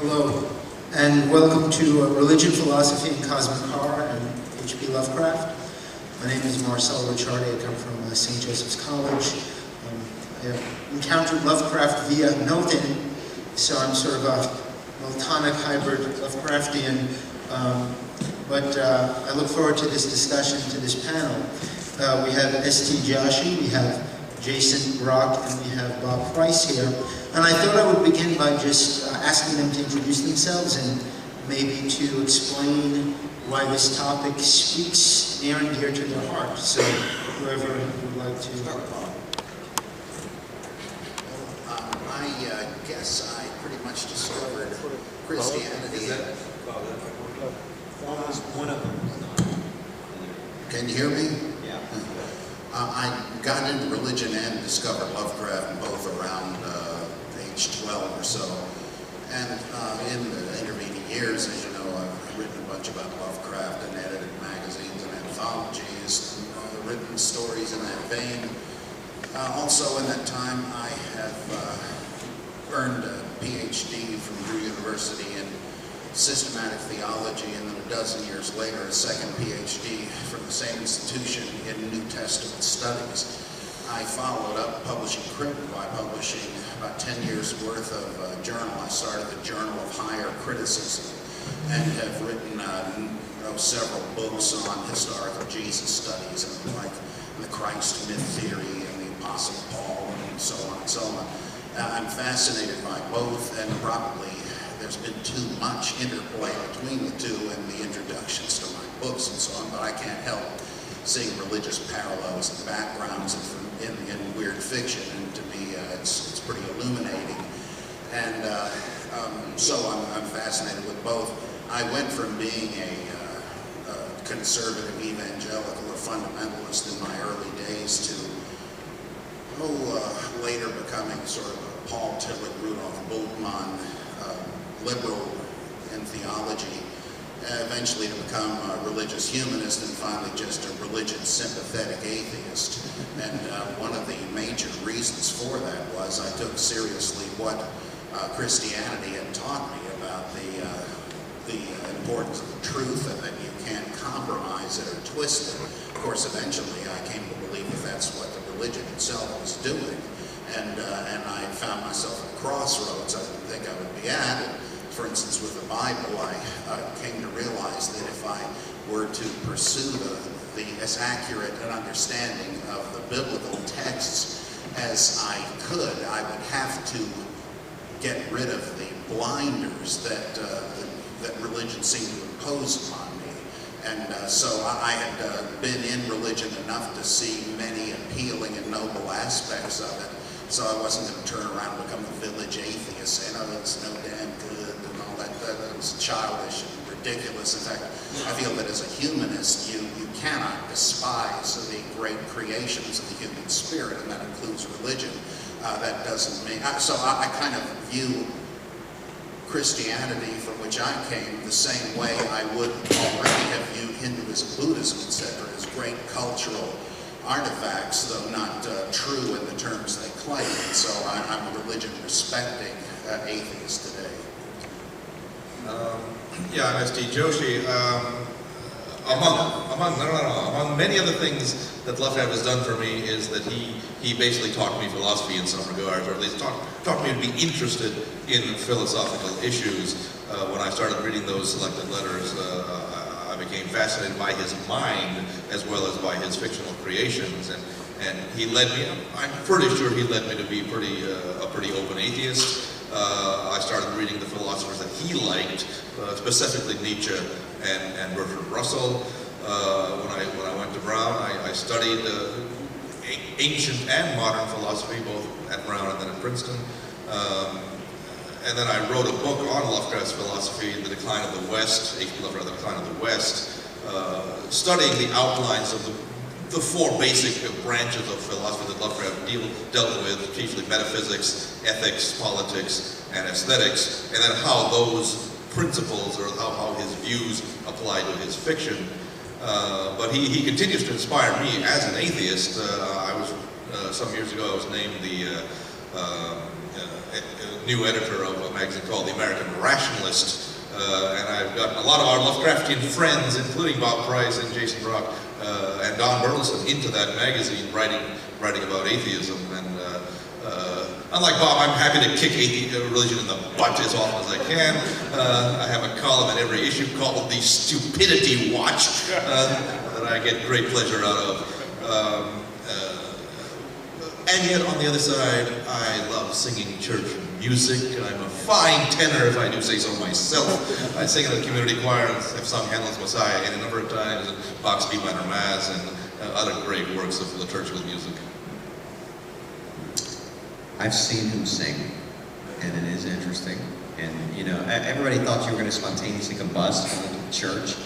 Hello, and welcome to Religion, Philosophy, and Cosmic Horror and H.P. Lovecraft. My name is Marc Ricciardi. I come from St. Joseph's College. I have encountered Lovecraft via Milton, so I'm sort of a Miltonic hybrid Lovecraftian, but I look forward to this discussion, to this panel. We have St. Joshi, we have Jason Brock, and we have Bob Price here. And I thought I would begin by just asking them to introduce themselves and maybe to explain why this topic speaks near and dear to their heart. So whoever would like to start. I guess I pretty much discovered Christianity. One of them. Can you hear me? Yeah. I got into religion and discovered Lovecraft both around age 12 or so. And in the intervening years, as you know, I've written a bunch about Lovecraft and edited magazines and anthologies, written stories in that vein. Also in that time, I have earned a PhD from Drew University in systematic theology, and then a dozen years later, a second PhD from the same institution in New Testament studies. I followed up publishing Crypt by publishing about 10 years worth of journal. I started the Journal of Higher Criticism and have written several books on historical Jesus studies, and like the Christ myth theory and the Apostle Paul and so on and so on. I'm fascinated by both, and probably there's been too much interplay between the two in the introductions to my books and so on, but I can't help seeing religious parallels and backgrounds in weird fiction, and to me it's pretty illuminating. And so I'm fascinated with both. I went from being a conservative evangelical or fundamentalist in my early days to later becoming sort of a Paul Tillich, Rudolf Bultmann, liberal in theology, eventually to become a religious humanist, and finally just a religion sympathetic atheist. And one of the major reasons for that was I took seriously what Christianity had taught me about the importance of the truth, and that you can't compromise it or twist it. Of course, eventually I came to believe that that's what the religion itself was doing, and I found myself at a crossroads I didn't think I would be at. And for instance, with the Bible, I came to realize that if I were to pursue as accurate an understanding of the biblical texts as I could, I would have to get rid of the blinders that religion seemed to impose upon me. And so I had been in religion enough to see many appealing and noble aspects of it. So I wasn't going to turn around and become the village atheist, saying, oh, it's no damn good, and all that. That was childish and ridiculous. In fact, I feel that as a humanist, you cannot despise the great creations of the human spirit, and that includes religion. That doesn't mean... So I kind of view Christianity, from which I came, the same way I would already have viewed Hinduism, Buddhism, etc., as great cultural artifacts, though not true in the terms they claim. And so I'm a religion-respecting atheist today. Yeah, I'm St. Joshi. Among many other things that Lovecraft has done for me is that he basically taught me philosophy in some regards, or at least taught me to be interested in philosophical issues. When I started reading those selected letters, I became fascinated by his mind as well as by his fictional creations, and he led me. I'm pretty sure he led me to be a pretty open atheist. I started reading the philosophers that he liked, specifically Nietzsche and Bertrand Russell. When I went to Brown, I studied ancient and modern philosophy, both at Brown and then at Princeton. And then I wrote a book on Lovecraft's philosophy, The Decline of the West, H.P. Lovecraft, The Decline of the West, studying the outlines of the four basic branches of philosophy that Lovecraft dealt with, chiefly metaphysics, ethics, politics, and aesthetics, and then how those principles, or how his views apply to his fiction. But he continues to inspire me as an atheist. Some years ago I was named the new editor of a magazine called The American Rationalist, and I've gotten a lot of our Lovecraftian friends, including Bob Price and Jason Brock and Don Burleson, into that magazine, writing about atheism. And unlike Bob, I'm happy to kick religion in the butt as often as I can. I have a column in every issue called The Stupidity Watch that I get great pleasure out of. And yet, on the other side, I love singing church music. I'm a fine tenor, if I do say so myself. I sing in the community choir and have sung Handel's Messiah any number of times, and Bach's B minor Mass, and other great works of liturgical music. I've seen him sing, and it is interesting. And, you know, everybody thought you were going to spontaneously combust going to church.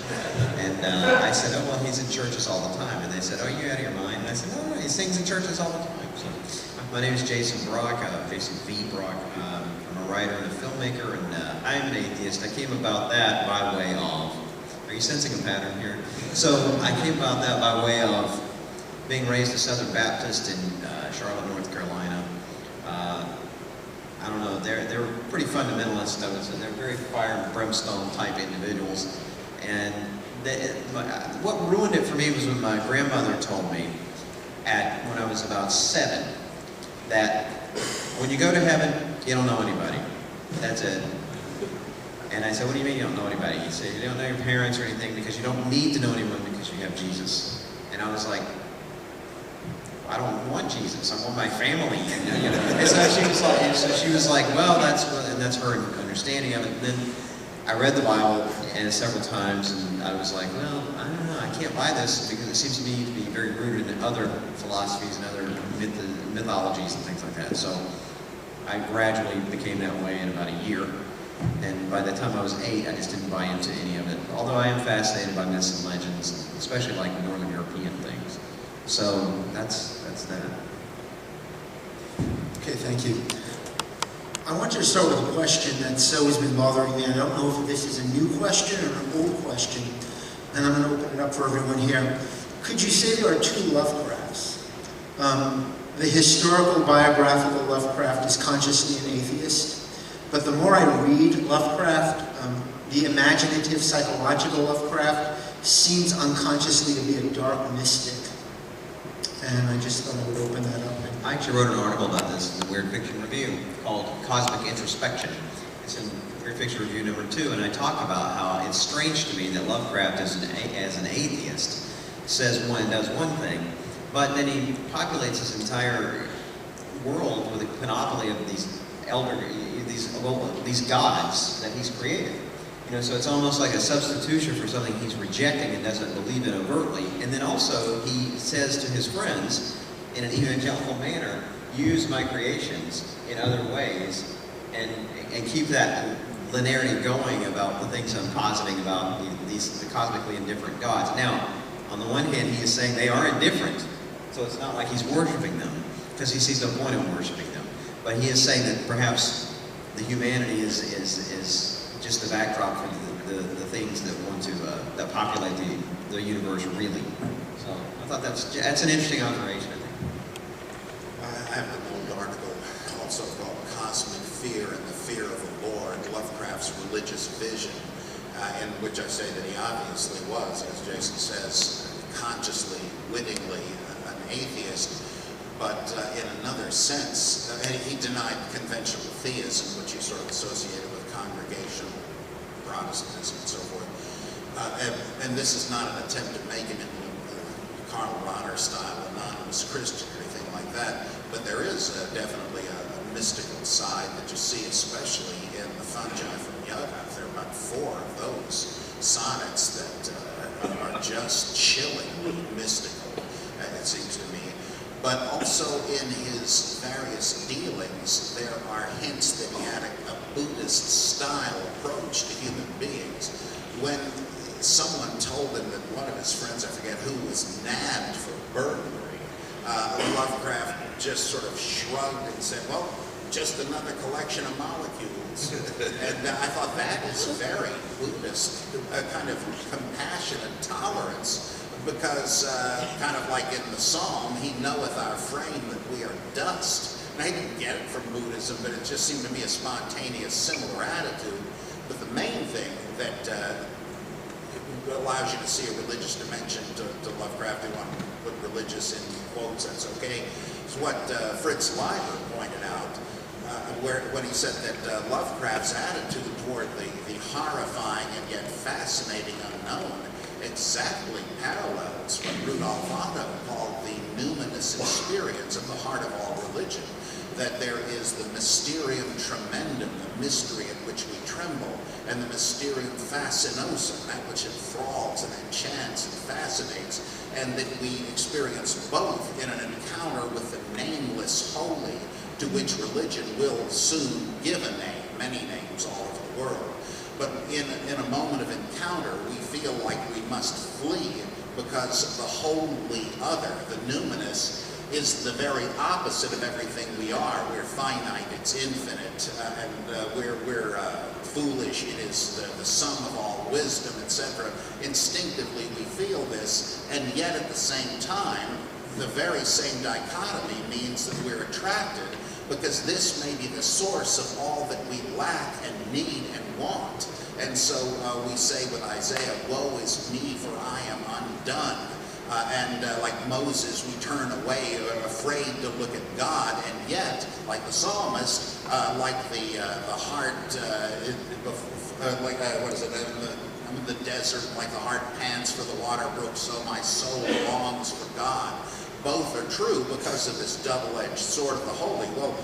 And I said, oh, well, he's in churches all the time. And they said, oh, you're out of your mind. And I said, no, he sings in churches all the time. So, my name is Jason Brock, Jason V. Brock. I'm a writer and a filmmaker, and I'm an atheist. I came about that by way of, are you sensing a pattern here? So, I came about that by way of being raised a Southern Baptist in Charlotte, North Carolina. I don't know, they're pretty fundamentalist, I would say. They're very fire and brimstone type individuals. And what ruined it for me was when my grandmother told me, when I was about 7, that when you go to heaven, you don't know anybody. That's it. And I said, what do you mean you don't know anybody? He said, you don't know your parents or anything because you don't need to know anyone because you have Jesus. And I was like, I don't want Jesus. I want my family. And, you know. And so she was like, well, that's her understanding of it. And then I read the Bible several times, and I was like, well, I don't know, I can't buy this because it seems to me to be very rooted in other philosophies and other mythologies and things like that. So I gradually became that way in about a year. And by the time I was 8, I just didn't buy into any of it. Although I am fascinated by myths and legends, especially like Northern European things. So that's that. Okay, thank you. I want you to start with a question that's always been bothering me. I don't know if this is a new question or an old question, and I'm going to open it up for everyone here. Could you say there are 2 Lovecrafts? The historical biographical Lovecraft is consciously an atheist, but the more I read Lovecraft, the imaginative psychological Lovecraft seems unconsciously to be a dark mystic. And I just thought I would open that up. I actually wrote an article about this in the Weird Fiction Review called Cosmic Introspection. It's in Weird Fiction Review number 2, and I talk about how it's strange to me that Lovecraft, as an atheist, says does one thing, but then he populates his entire world with a panoply of these gods that he's created. You know, so it's almost like a substitution for something he's rejecting and doesn't believe in overtly. And then also he says to his friends, in an evangelical manner, use my creations in other ways and keep that linearity going about the things I'm positing about the cosmically indifferent gods. Now, on the one hand, he is saying they are indifferent, so it's not like he's worshiping them, because he sees no point in worshiping them. But he is saying that perhaps the humanity is just the backdrop for the things that want to that populate the universe really. So I thought that's an interesting observation, I think. I have an old article also called Cosmic Fear and the Fear of the Lord, Lovecraft's Religious Vision, in which I say that he obviously was, as Jason says, consciously, wittingly an atheist, but in another sense, he denied conventional theism, which he sort of associated with congregational Protestantism and so forth. And this is not an attempt to make him into Karl Rahner style anonymous Christian or anything like that, but there is definitely a mystical side that you see, especially in the fungi from Yoggoth. There are about 4 of those sonnets that are just chillingly mystical, it seems to me. But also in his various dealings, there are hints that he had a Buddhist-style approach to human beings. When someone told him that one of his friends, I forget who, was nabbed for burglary, Lovecraft just sort of shrugged and said, well, just another collection of molecules. And I thought that is very Buddhist, a kind of compassionate tolerance. Because, kind of like in the psalm, he knoweth our frame that we are dust. And I didn't get it from Buddhism, but it just seemed to be a spontaneous, similar attitude. But the main thing that allows you to see a religious dimension to Lovecraft, you want to put religious in quotes, that's okay, is what Fritz Leiber pointed out, when he said that Lovecraft's attitude toward the horrifying and yet fascinating unknown exactly parallels what Rudolf Otto called the numinous experience of the heart of all religion, that there is the mysterium tremendum, the mystery in which we tremble, and the mysterium fascinosum, that which enthralls and enchants and fascinates, and that we experience both in an encounter with the nameless holy, to which religion will soon give a name, many names all over the world. But in a moment of encounter, we feel like we must flee because the wholly other, the numinous, is the very opposite of everything we are. We're finite, it's infinite, and we're foolish, it is the sum of all wisdom, etc. Instinctively we feel this, and yet at the same time, the very same dichotomy means that we're attracted, because this may be the source of all that we lack and need and want. And so we say with Isaiah, woe is me, for I am undone. Like Moses, we turn away, afraid to look at God, and yet, like the psalmist, like the heart, what is it? I'm in the desert, like the heart pants for the water brook, so my soul longs for God. Both are true because of this double-edged sword of the holy. Well,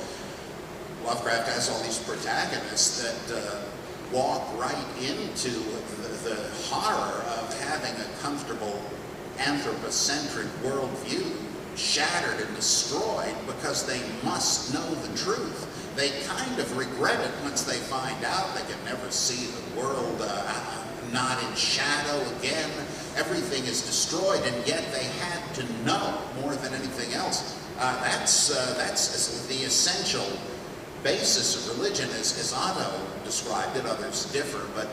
Lovecraft has all these protagonists that walk right into the horror of having a comfortable anthropocentric worldview shattered and destroyed because they must know the truth. They kind of regret it once they find out they can never see the world not in shadow again. Everything is destroyed, and yet they had to know more than anything else. That's the essential basis of religion, as Otto described it. Others differ, but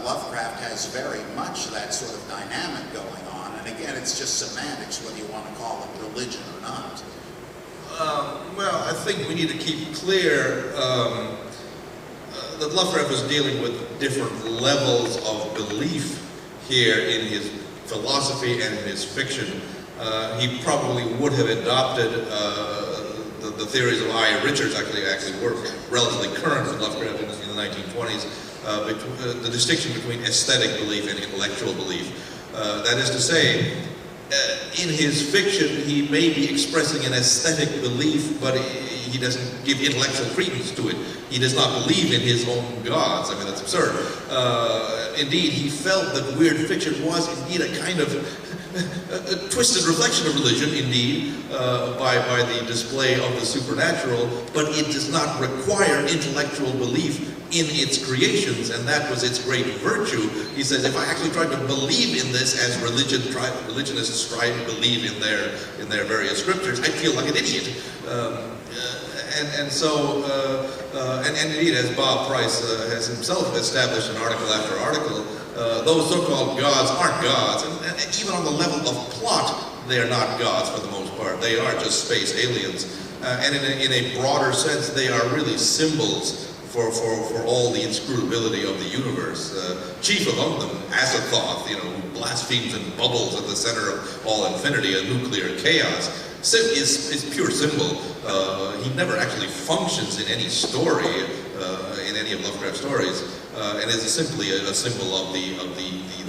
Lovecraft has very much that sort of dynamic going on. And again, it's just semantics whether you want to call it religion or not. Well, I think we need to keep clear that Lovecraft was dealing with different levels of belief here in his philosophy and in his fiction. He probably would have adopted the theories of I. Richards, actually were relatively current with Lovecraft in the 1920s, the distinction between aesthetic belief and intellectual belief. That is to say, in his fiction, he may be expressing an aesthetic belief, but he doesn't give intellectual credence to it. He does not believe in his own gods. I mean, that's absurd. Indeed, he felt that weird fiction was indeed a kind of a twisted reflection of religion, indeed, by the display of the supernatural, but it does not require intellectual belief in its creations, and that was its great virtue. He says, if I actually tried to believe in this as religionists try to believe in their various scriptures, I'd feel like an idiot. And indeed, as Bob Price has himself established in article after article, those so-called gods aren't gods, and even on the level of plot, they are not gods for the most part. They are just space aliens, and in a broader sense, they are really symbols for all the inscrutability of the universe. Chief among them, Azathoth, who blasphemes and bubbles at the center of all infinity, a nuclear chaos, is pure symbol. He never actually functions in any story, in any of Lovecraft's stories, and is simply a symbol of the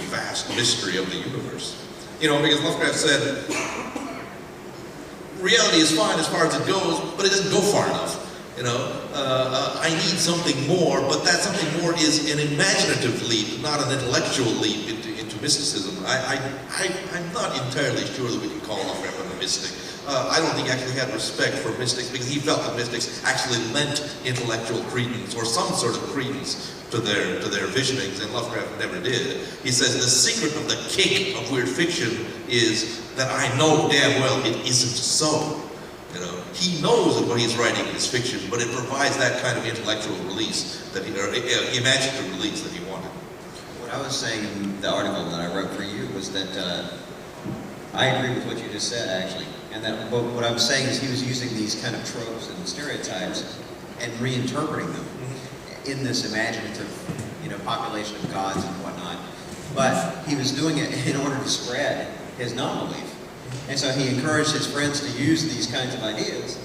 vast mystery of the universe. Because Lovecraft said, reality is fine as far as it goes, but it doesn't go far enough. I need something more, but that something more is an imaginative leap, not an intellectual leap into mysticism. I'm not entirely sure that we can call Lovecraft a mystic. I don't think he actually had respect for mystics because he felt that mystics actually lent intellectual credence or some sort of credence to their visionings, and Lovecraft never did. He says the secret of the cake of weird fiction is that I know damn well it isn't so. He knows that what he's writing is fiction, but it provides that kind of intellectual release or imaginative release that he wanted. What I was saying in the article that I wrote for you was that I agree with what you just said, actually. And that, but what I'm saying is he was using these kind of tropes and stereotypes and reinterpreting them in this imaginative, population of gods and whatnot. But he was doing it in order to spread his non-belief. And so he encouraged his friends to use these kinds of ideas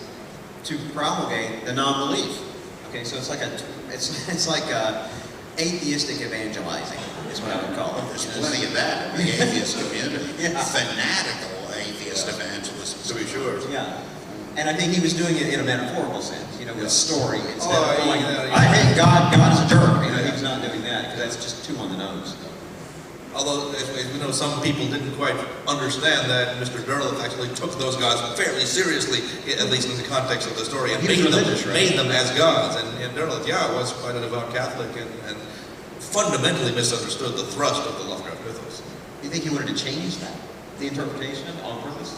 to promulgate the non-belief. Okay, so it's like atheistic evangelizing is what I would call it. There's plenty of that in the atheist community. Yeah. Fanatical atheist evangelism. To be sure. Yeah. And I think he was doing it in a metaphorical sense, with story instead of Oh, going, yeah. I hate God, God is a jerk. He was not doing that because that's just too on the nose. Although, as we know, some people didn't quite understand that Mr. Derleth actually took those gods fairly seriously, at least in the context of the story, and He was religious, right? made them as gods. And Derleth, was quite a devout Catholic and fundamentally misunderstood the thrust of the Lovecraft mythos. Do you think he wanted to change that, the interpretation on purpose?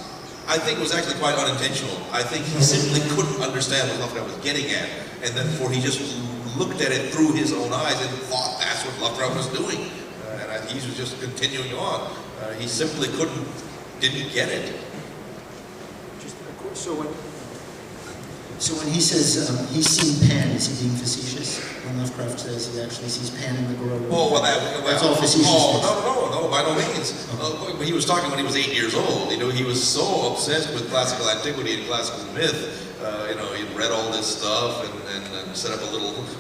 I think it was actually quite unintentional. I think he simply couldn't understand what Lovecraft was getting at, and therefore he just looked at it through his own eyes and thought that's what Lovecraft was doing. He was just continuing on. He simply didn't get it. So when he says he's seen Pan, is he being facetious? When Lovecraft says he actually sees Pan in the grove. Oh, that's all facetious. No, by no means. He was talking when he was 8 years old. He was so obsessed with classical antiquity and classical myth. He'd read all this stuff and set up a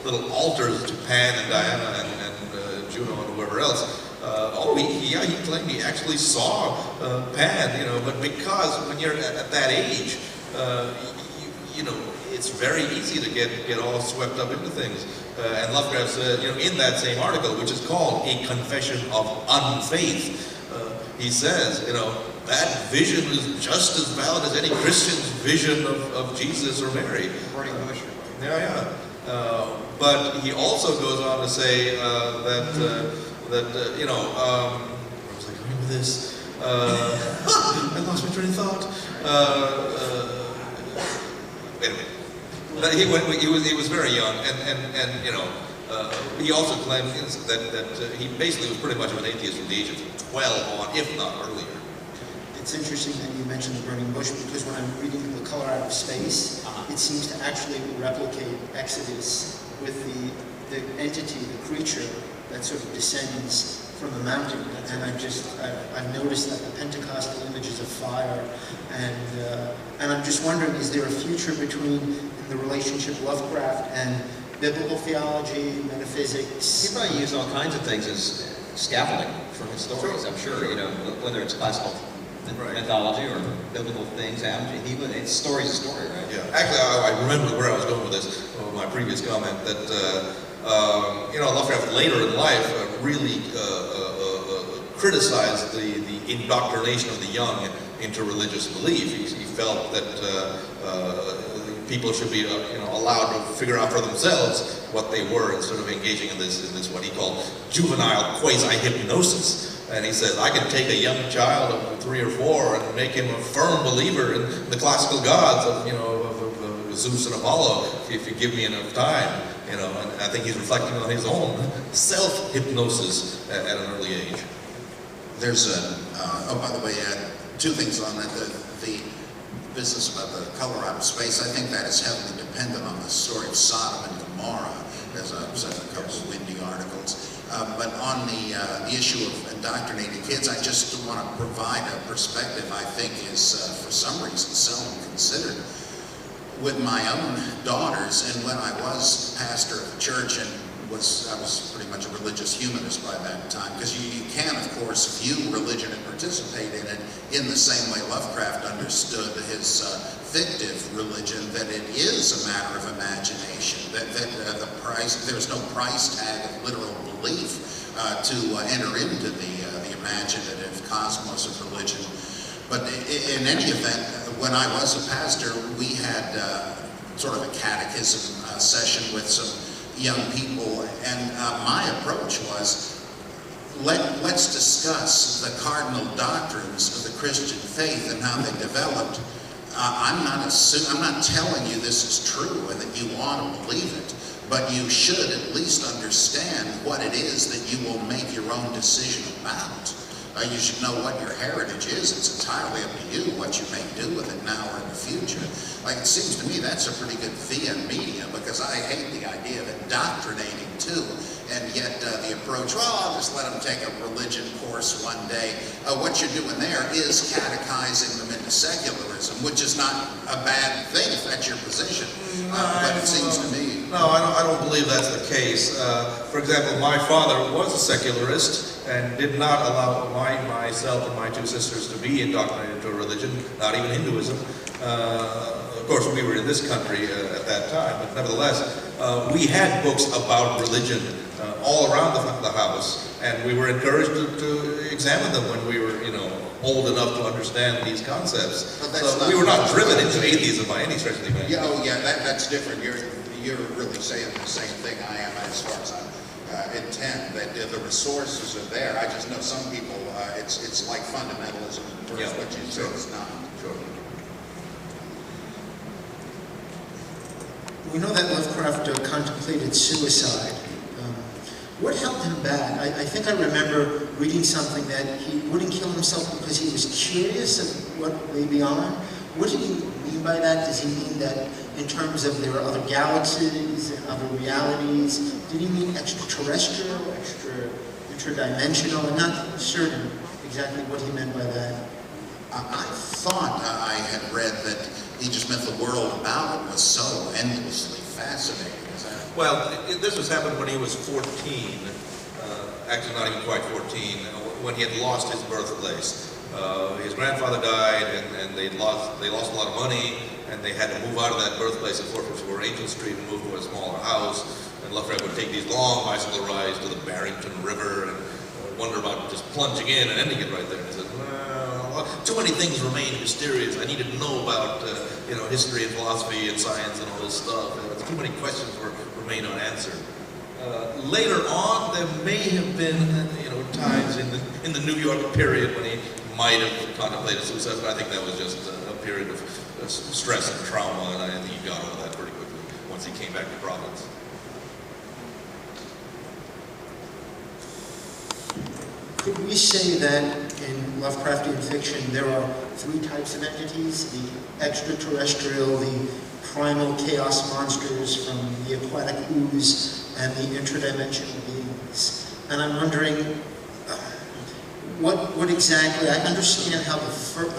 little altars to Pan and Diana and Juno and whoever else. He claimed he actually saw Pan, but because when you're at that age, it's very easy to get all swept up into things. And Lovecraft said, in that same article, which is called A Confession of Unfaith, he says, that vision is just as valid as any Christian's vision of Jesus or Mary. Yeah. But he also goes on to say that where was I going with this? I lost my train of thought. Wait a minute. He was very young, and he also claimed that he basically was pretty much of an atheist from the age of 12 on, if not earlier. It's interesting that you mentioned the burning bush, because when I'm reading The Color Out of Space, it seems to actually replicate Exodus with the entity, the creature that sort of descends from the mountain. And I've noticed that the Pentecostal images of fire, and I'm just wondering, is there a future between the relationship Lovecraft and biblical theology, metaphysics? He probably used all kinds of things as scaffolding for his stories, I'm sure, whether it's classical mythology or biblical things. It's story's a story, right? Yeah, actually, I remember where I was going with this, my previous comment, that Lovecraft later in life really criticized the indoctrination of the young into religious belief. He felt that people should be allowed to figure out for themselves what they were instead of engaging in this what he called juvenile quasi-hypnosis. And he says, I can take a young child of 3 or 4 and make him a firm believer in the classical gods of Zeus and Apollo if you give me enough time. And I think he's reflecting on his own self-hypnosis at an early age. There's by the way, 2 things on that. The business about the color out of space, I think that is heavily dependent on the story of Sodom and Gomorrah, as I've said in a couple of windy articles. But on the issue of indoctrinating kids, I just want to provide a perspective I think is, for some reason, seldom considered. With my own daughters, and when I was pastor of a church and I was pretty much a religious humanist by that time, because you can, of course, view religion and participate in it in the same way Lovecraft understood his fictive religion, that it is a matter of imagination, that there's no price tag of literal belief to enter into the imaginative cosmos of religion. But in any event, when I was a pastor, we had sort of a catechism session with some young people, and my approach was, let's discuss the cardinal doctrines of the Christian faith and how they developed. I'm not telling you this is true and that you ought to believe it, but you should at least understand what it is that you will make your own decision about. You should know what your heritage is. It's entirely up to you what you may do with it now or in the future. Like, it seems to me that's a pretty good via media, because I hate the idea of indoctrinating too, and yet the approach, well, I'll just let them take a religion course one day. What you're doing there is catechizing them into secularism, which is not a bad thing if that's your position. But it seems to me... No, I don't believe that's the case. For example, my father was a secularist and did not allow myself and my two sisters to be indoctrinated into a religion, not even Hinduism. Of course, we were in this country at that time, but nevertheless, we had books about religion all around the house, and we were encouraged to examine them when we were, old enough to understand these concepts. So we were not driven into atheism by any stretch of the imagination. Yeah, oh yeah, that's different. You're really saying the same thing I am as far as I intend, that the resources are there. I just know some people, it's like fundamentalism versus what you said is not. Sure. We know that Lovecraft contemplated suicide. What held him back? I think I remember reading something that he wouldn't kill himself because he was curious of what lay beyond. What did he mean by that? Does he mean that in terms of there are other galaxies and other realities? Did he mean extraterrestrial, interdimensional? I'm not certain exactly what he meant by that. I thought I had read that he just meant the world about it was so endlessly fascinating. Well, this was happened when he was 14, actually not even quite 14, when he had lost his birthplace. His grandfather died, and they lost a lot of money, and they had to move out of that birthplace at 454 Angel Street and move to a smaller house. And Lovecraft would take these long bicycle rides to the Barrington River and wonder about just plunging in and ending it right there. And he said, well, too many things remain mysterious. I needed to know about history and philosophy and science and all this stuff. Too many questions remain unanswered. Later on, there may have been, times in the New York period when he might have contemplated suicide, but I think that was just a period of stress and trauma, and I think he got over that pretty quickly once he came back to Providence. Could we say that in Lovecraftian fiction there are three types of entities? The extraterrestrial, the primal chaos monsters from the aquatic ooze, and the interdimensional beings. And I'm wondering, what exactly, I understand how the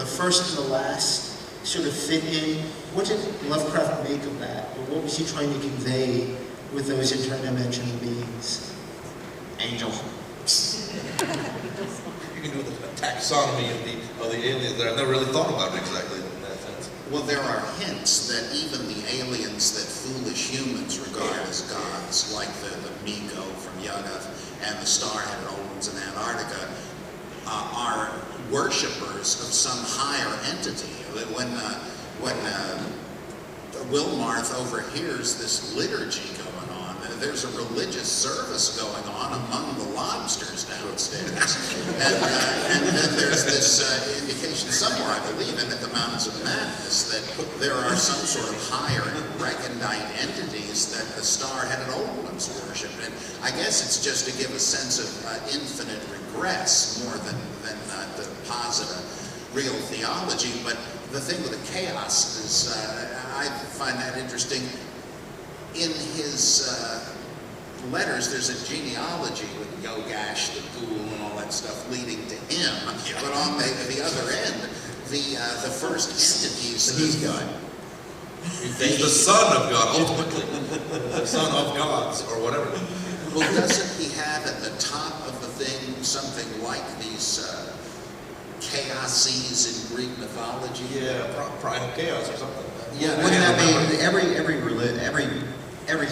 first and the last sort of fit in. What did Lovecraft make of that? Or what was he trying to convey with those interdimensional beings? Angel. You can do the taxonomy of the aliens there. I've never really thought about it exactly in that sense. Well, there are hints that even the aliens that foolish humans regard as gods, like the Miko from Yuggoth and the Star-Headed Old Ones in Antarctica, are worshippers of some higher entity. When Wilmarth overhears this liturgy going on, there's a religious service going on among the lobsters downstairs. and then there's this indication somewhere, I believe, in the Mountains of Madness, that there are some sort of higher recondite entities that the Star-Headed Old Ones worship. And I guess it's just to give a sense of infinite regress more than to posit a real theology. But the thing with the chaos is, I find that interesting. In his letters, there's a genealogy with Yogash, the ghoul, and all that stuff leading to him. But on the other end, the first entities... He's God. He's the son of God, ultimately. The son of gods, or whatever. Well, doesn't he have at the top of the thing something like these chaoses in Greek mythology? Yeah, primal chaos or something. Yeah, wouldn't that be every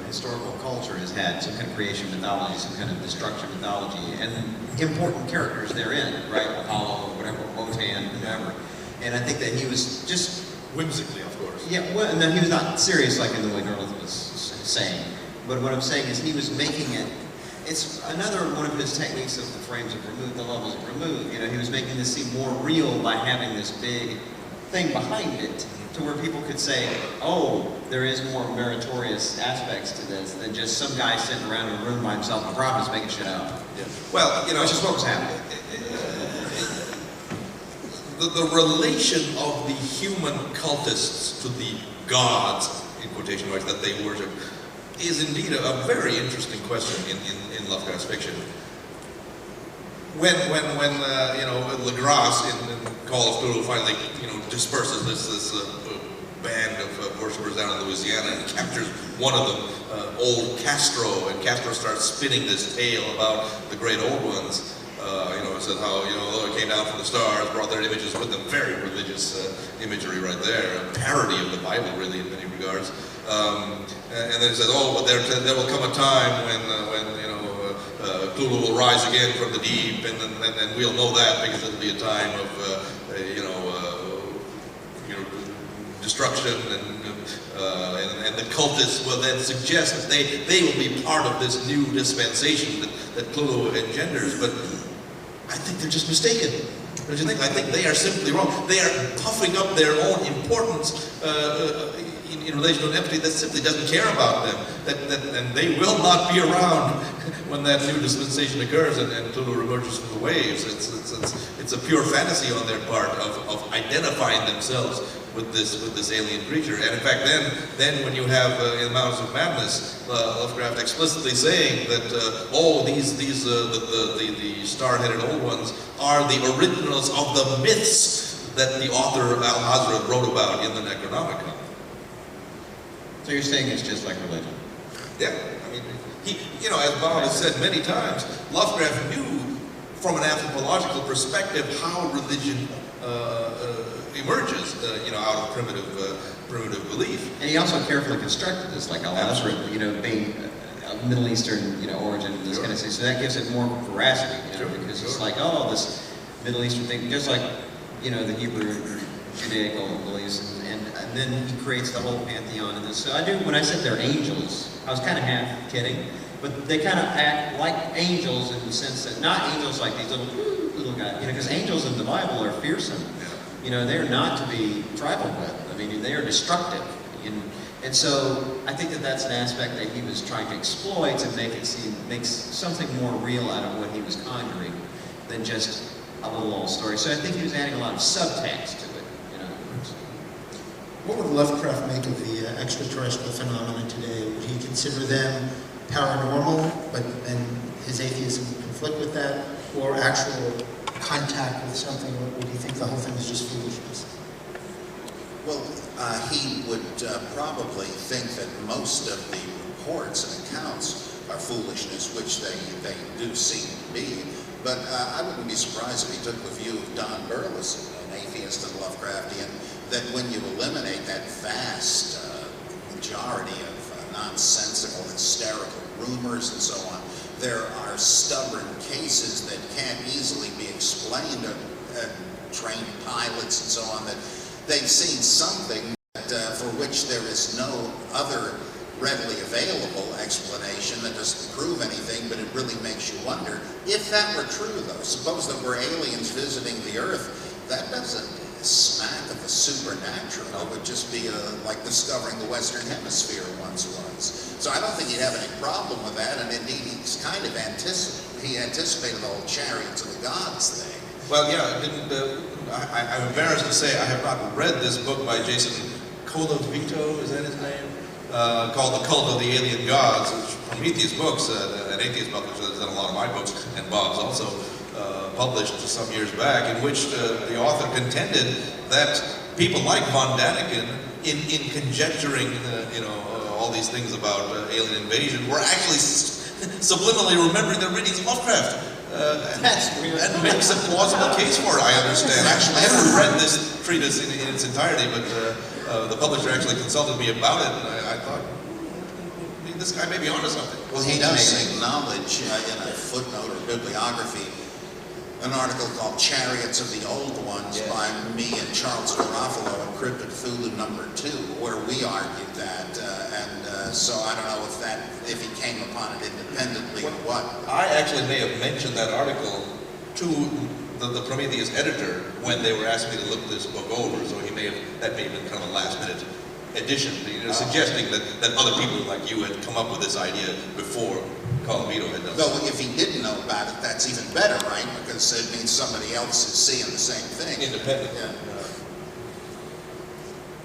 historical culture has had some kind of creation mythology, some kind of destruction mythology, and important characters therein, right? Apollo, whatever, Wotan, whoever. And I think that he was just whimsically, of course. Yeah, well, no, he was not serious like in the way North was saying. But what I'm saying is he was making it. It's another one of his techniques of the frames of remove, the levels of remove. He was making this seem more real by having this big thing behind it, to where people could say, oh, there is more meritorious aspects to this than just some guy sitting around in a room by himself in Providence making shit up. Yeah. Well, which is what was happening. the relation of the human cultists to the gods, in quotation marks, that they worship, is indeed a very interesting question in Lovecraft's fiction. When Legras in Call of Cthulhu finally disperses this band of worshippers down in Louisiana and captures one of them, old Castro, and Castro starts spinning this tale about the great old ones. It says how, although it came down from the stars, brought their images with them, very religious imagery right there, a parody of the Bible, really, in many regards. And then it says, but there will come a time when Cthulhu will rise again from the deep, and we'll know that because it'll be a time of, destruction, and the cultists will then suggest that they will be part of this new dispensation that Cthulhu engenders, but I think they're just mistaken. Don't you think? I think they are simply wrong. They are puffing up their own importance in relation to an entity that simply doesn't care about them, and they will not be around when that new dispensation occurs and Cthulhu emerges from the waves. It's a pure fantasy on their part of identifying themselves with this alien creature. And in fact, then when you have in Mountains of Madness, Lovecraft explicitly saying that the star-headed old ones are the originals of the myths that the author Al-Hazred wrote about in the Necronomicon. So you're saying it's just like religion? Yeah, I mean, as Bob has said many times, Lovecraft knew from an anthropological perspective how religion emerges, out of primitive belief. And he also carefully constructed this, like Al-Hazred, being of Middle Eastern, origin, and this kind of thing. So that gives it more veracity, because it's like, this Middle Eastern thing, just like, the Hebrew Judaical beliefs, and then he creates the whole pantheon in this. So when I said they're angels, I was kind of half kidding, but they kind of act like angels in the sense that not angels like these little guys, because angels in the Bible are fearsome. They're not to be trifled with. I mean, they are destructive. And so I think that that's an aspect that he was trying to exploit to make something more real out of what he was conjuring than just a little old story. So I think he was adding a lot of subtext to it. What would Lovecraft make of the extraterrestrial phenomena today? Would he consider them paranormal, but then his atheism would conflict with that, or actual contact with something? Or would he think the whole thing is just foolishness? Well, he would probably think that most of the reports and accounts are foolishness, which they do seem to be. But I wouldn't be surprised if he took the view of Don Burleson, an atheist and Lovecraftian, that when you eliminate that vast majority of nonsensical, hysterical rumors and so on, there are stubborn cases that can't easily be explained, trained pilots and so on, that they've seen something that, for which there is no other readily available explanation that doesn't prove anything, but it really makes you wonder. If that were true, though, suppose that we're aliens visiting the Earth, that doesn't smack of the supernatural. It would just be like discovering the Western Hemisphere once was. So I don't think he'd have any problem with that, and indeed he's kind of anticipated the whole chariots of the gods thing. Well, yeah, I'm embarrassed to say I have not read this book by Jason Colavito, is that his name? Called The Cult of the Alien Gods, which Prometheus Books, an atheist publisher that's done a lot of my books, and Bob's also, published some years back, in which the author contended that people like von Daniken, in conjecturing, all these things about alien invasion, were actually subliminally remembering their readings of Lovecraft. That's weird. That makes a plausible case for it, I understand. Actually, I haven't read this treatise in its entirety, but the publisher actually consulted me about it, and I thought, this guy may be onto something. Well, he does acknowledge in a footnote or bibliography an article called Chariots of the Old Ones by me and Charles Garofalo in Cryptid Cthulhu #2, where we argued that, so I don't know if he came upon it independently or what. I actually may have mentioned that article to the Prometheus editor when they were asking me to look this book over, so that may have been kind of a last-minute addition, suggesting that other people like you had come up with this idea before Colin Vito had done. Though if he didn't know about it, that's even better, right? Because it means somebody else is seeing the same thing. Independent. Yeah.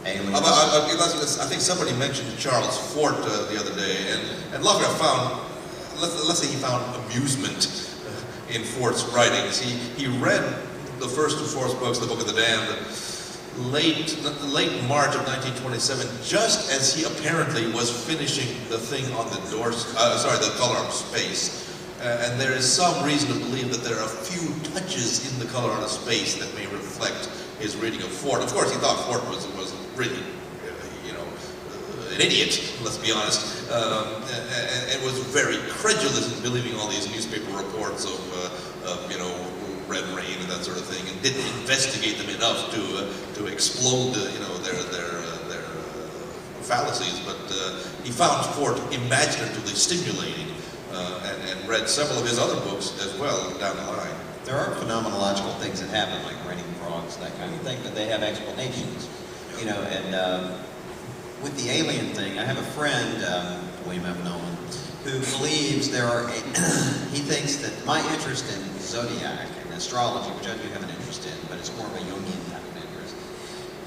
I think somebody mentioned Charles Fort the other day, and Lovecraft found, let's say he found amusement in Fort's writings. He read the first of Fort's books, The Book of the Damned, late March of 1927, just as he apparently was finishing the thing on the the color of space. And there is some reason to believe that there are a few touches in the color on a space that may reflect his reading of Fort. Of course, he thought Fort was really, an idiot, let's be honest, and was very credulous in believing all these newspaper reports of Red Rain and that sort of thing, and didn't investigate them enough to explode, their fallacies. But he found Fort imaginatively stimulating, and read several of his other books as well down the line. There are phenomenological things that happen, like raining frogs, that kind of thing, but they have explanations, and with the alien thing, I have a friend, William F. Nolan, who believes he thinks that my interest in zodiac and astrology, which I do have an interest in, but it's more of a Jungian type of interest,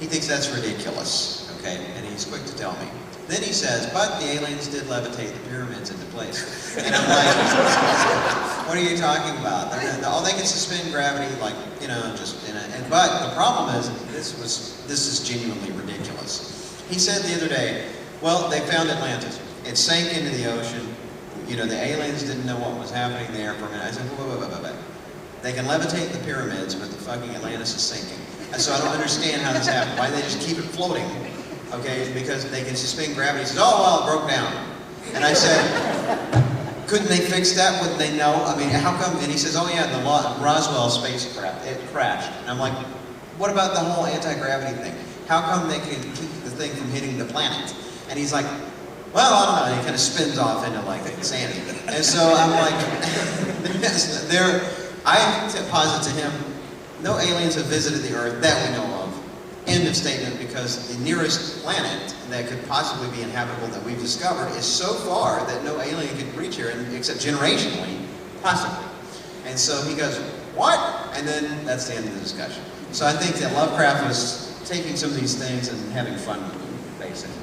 he thinks that's ridiculous, okay, and he's quick to tell me. Then he says, but the aliens did levitate the pyramids into place. And I'm like, what are you talking about? They can suspend gravity, but the problem is, this is genuinely ridiculous. He said the other day, well, they found Atlantis. It sank into the ocean. The aliens didn't know what was happening there for a minute. I said, wait. They can levitate the pyramids, but the fucking Atlantis is sinking. And so I don't understand how this happened. Why they just keep it floating? Okay, because they can suspend gravity. He says, oh, well, it broke down. And I said, couldn't they fix that? Wouldn't they know? I mean, how come? And he says, oh yeah, the Roswell spacecraft, it crashed. And I'm like, what about the whole anti-gravity thing? How come they can keep the thing from hitting the planet? And he's like, well, I don't know. And he kind of spins off into like insanity. And so I'm like, I posit to him, no aliens have visited the Earth that we know of. End of statement, because the nearest planet that could possibly be inhabitable that we've discovered is so far that no alien could reach here, except generationally, possibly. And so he goes, what? And then that's the end of the discussion. So I think that Lovecraft was taking some of these things and having fun with them, basically.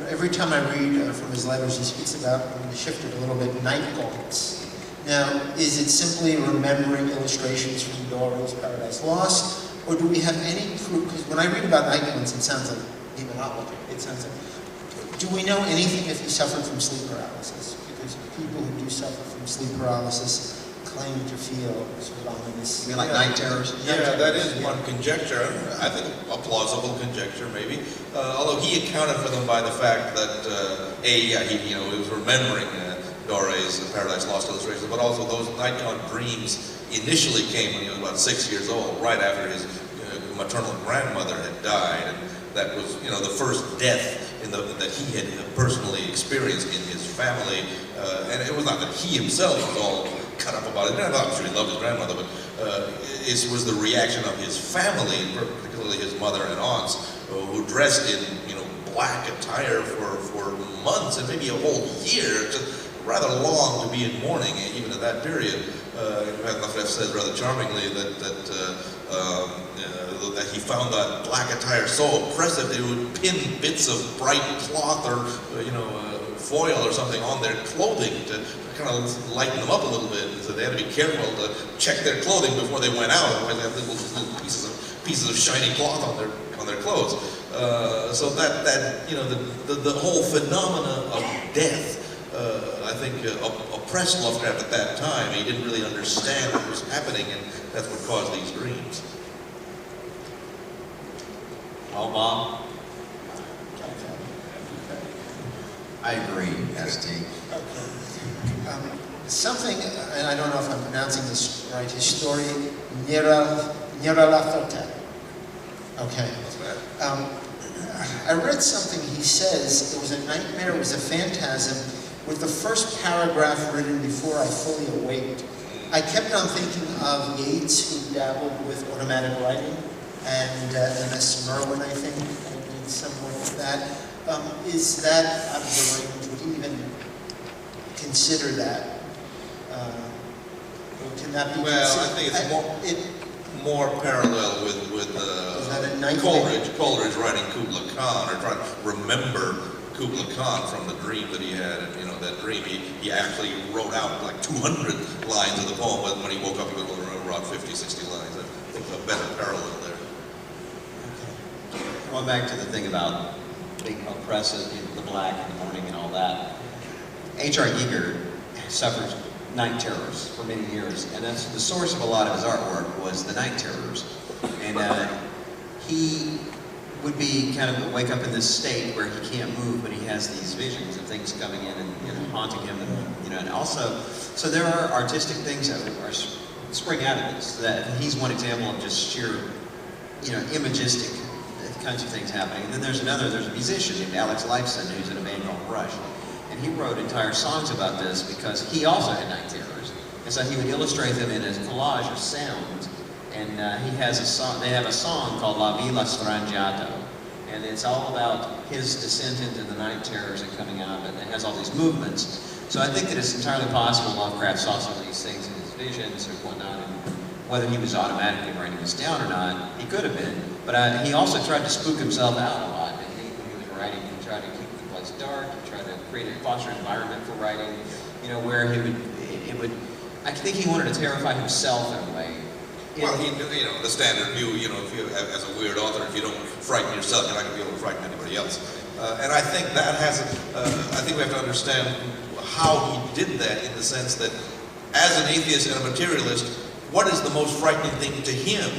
Every time I read from his letters, he speaks about, I'm going to shift it a little bit, night gaunts. Now, is it simply remembering illustrations from Dory's Paradise Lost? Or do we have any proof? Because when I read about night gaunts, it sounds like demonology. It sounds like, do we know anything if he suffered from sleep paralysis? Because people who do suffer from sleep paralysis claim to feel sort of ominous. You mean like night terrors? Yeah, that is one conjecture. I think a plausible conjecture, maybe. Although he accounted for them by the fact that he was remembering Dore's Paradise Lost illustrations, but also those night gaunt dreams initially came when he was about 6 years old, right after his maternal grandmother had died, and that was, the first death that he had personally experienced in his family. And it was not that he himself was all cut up about it. I'm sure he loved his grandmother, but it was the reaction of his family, particularly his mother and aunts, who dressed in black attire for months and maybe a whole year. Just rather long to be in mourning, even at that period. Lovecraft says rather charmingly that he found that black attire so oppressive they would pin bits of bright cloth or foil or something on their clothing to kind of lighten them up a little bit. And so they had to be careful to check their clothing before they went out, otherwise they have little pieces of shiny cloth on their clothes. So that the whole phenomena of death, I think, oppressed Lovecraft at that time. He didn't really understand what was happening, and that's what caused these dreams. Oh, Bob? I agree, ST. Something, and I don't know if I'm pronouncing this right, his story, Nyarlathotep. Okay. I read something he says, it was a nightmare, it was a phantasm, with the first paragraph written before I fully awaked. I kept on thinking of Yeats, who dabbled with automatic writing, and M.S. Merwin, I think, did somewhat of that. Is that out of the range? Would he even consider that can that be Well, I considered? think it's more parallel with Is that a nightmare? Coleridge writing Kubla Khan, or trying to remember Kubla Khan from the dream that he had. And, you know, that dream, he actually wrote out like 200 lines of the poem, but when he woke up, he would remember about 50, 60 lines. I think a better parallel there. Going back to the thing about being oppressive, the black in the morning and all that, H.R. Giger suffered night terrors for many years, and that's the source of a lot of his artwork was the night terrors. And he would be kind of wake up in this state where he can't move, but he has these visions of things coming in and, you know, haunting him, and, you know, and also, so there are artistic things that are spring out of this. That he's one example of just sheer, you know, imagistic kinds of things happening. And then there's a musician named Alex Lifeson who's in a band called Rush. And he wrote entire songs about this because he also had night terrors. And so he would illustrate them in a collage of sounds. And he has a song, they have a song called La Villa Strangiato. And it's all about his descent into the night terrors and coming out of it. And it has all these movements. So I think that it's entirely possible Lovecraft saw some of these things in his visions or whatnot. And whether he was automatically writing this down or not, he could have been. But he also tried to spook himself out a lot. And when he was writing, he tried to keep the place dark. He tried to create a foster environment for writing, you know, where I think he wanted to terrify himself in a way. Well, you know, the standard view, you know, if you, as a weird author, if you don't frighten yourself, you're not going to be able to frighten anybody else. And I think that has, I think we have to understand how he did that in the sense that as an atheist and a materialist, what is the most frightening thing to him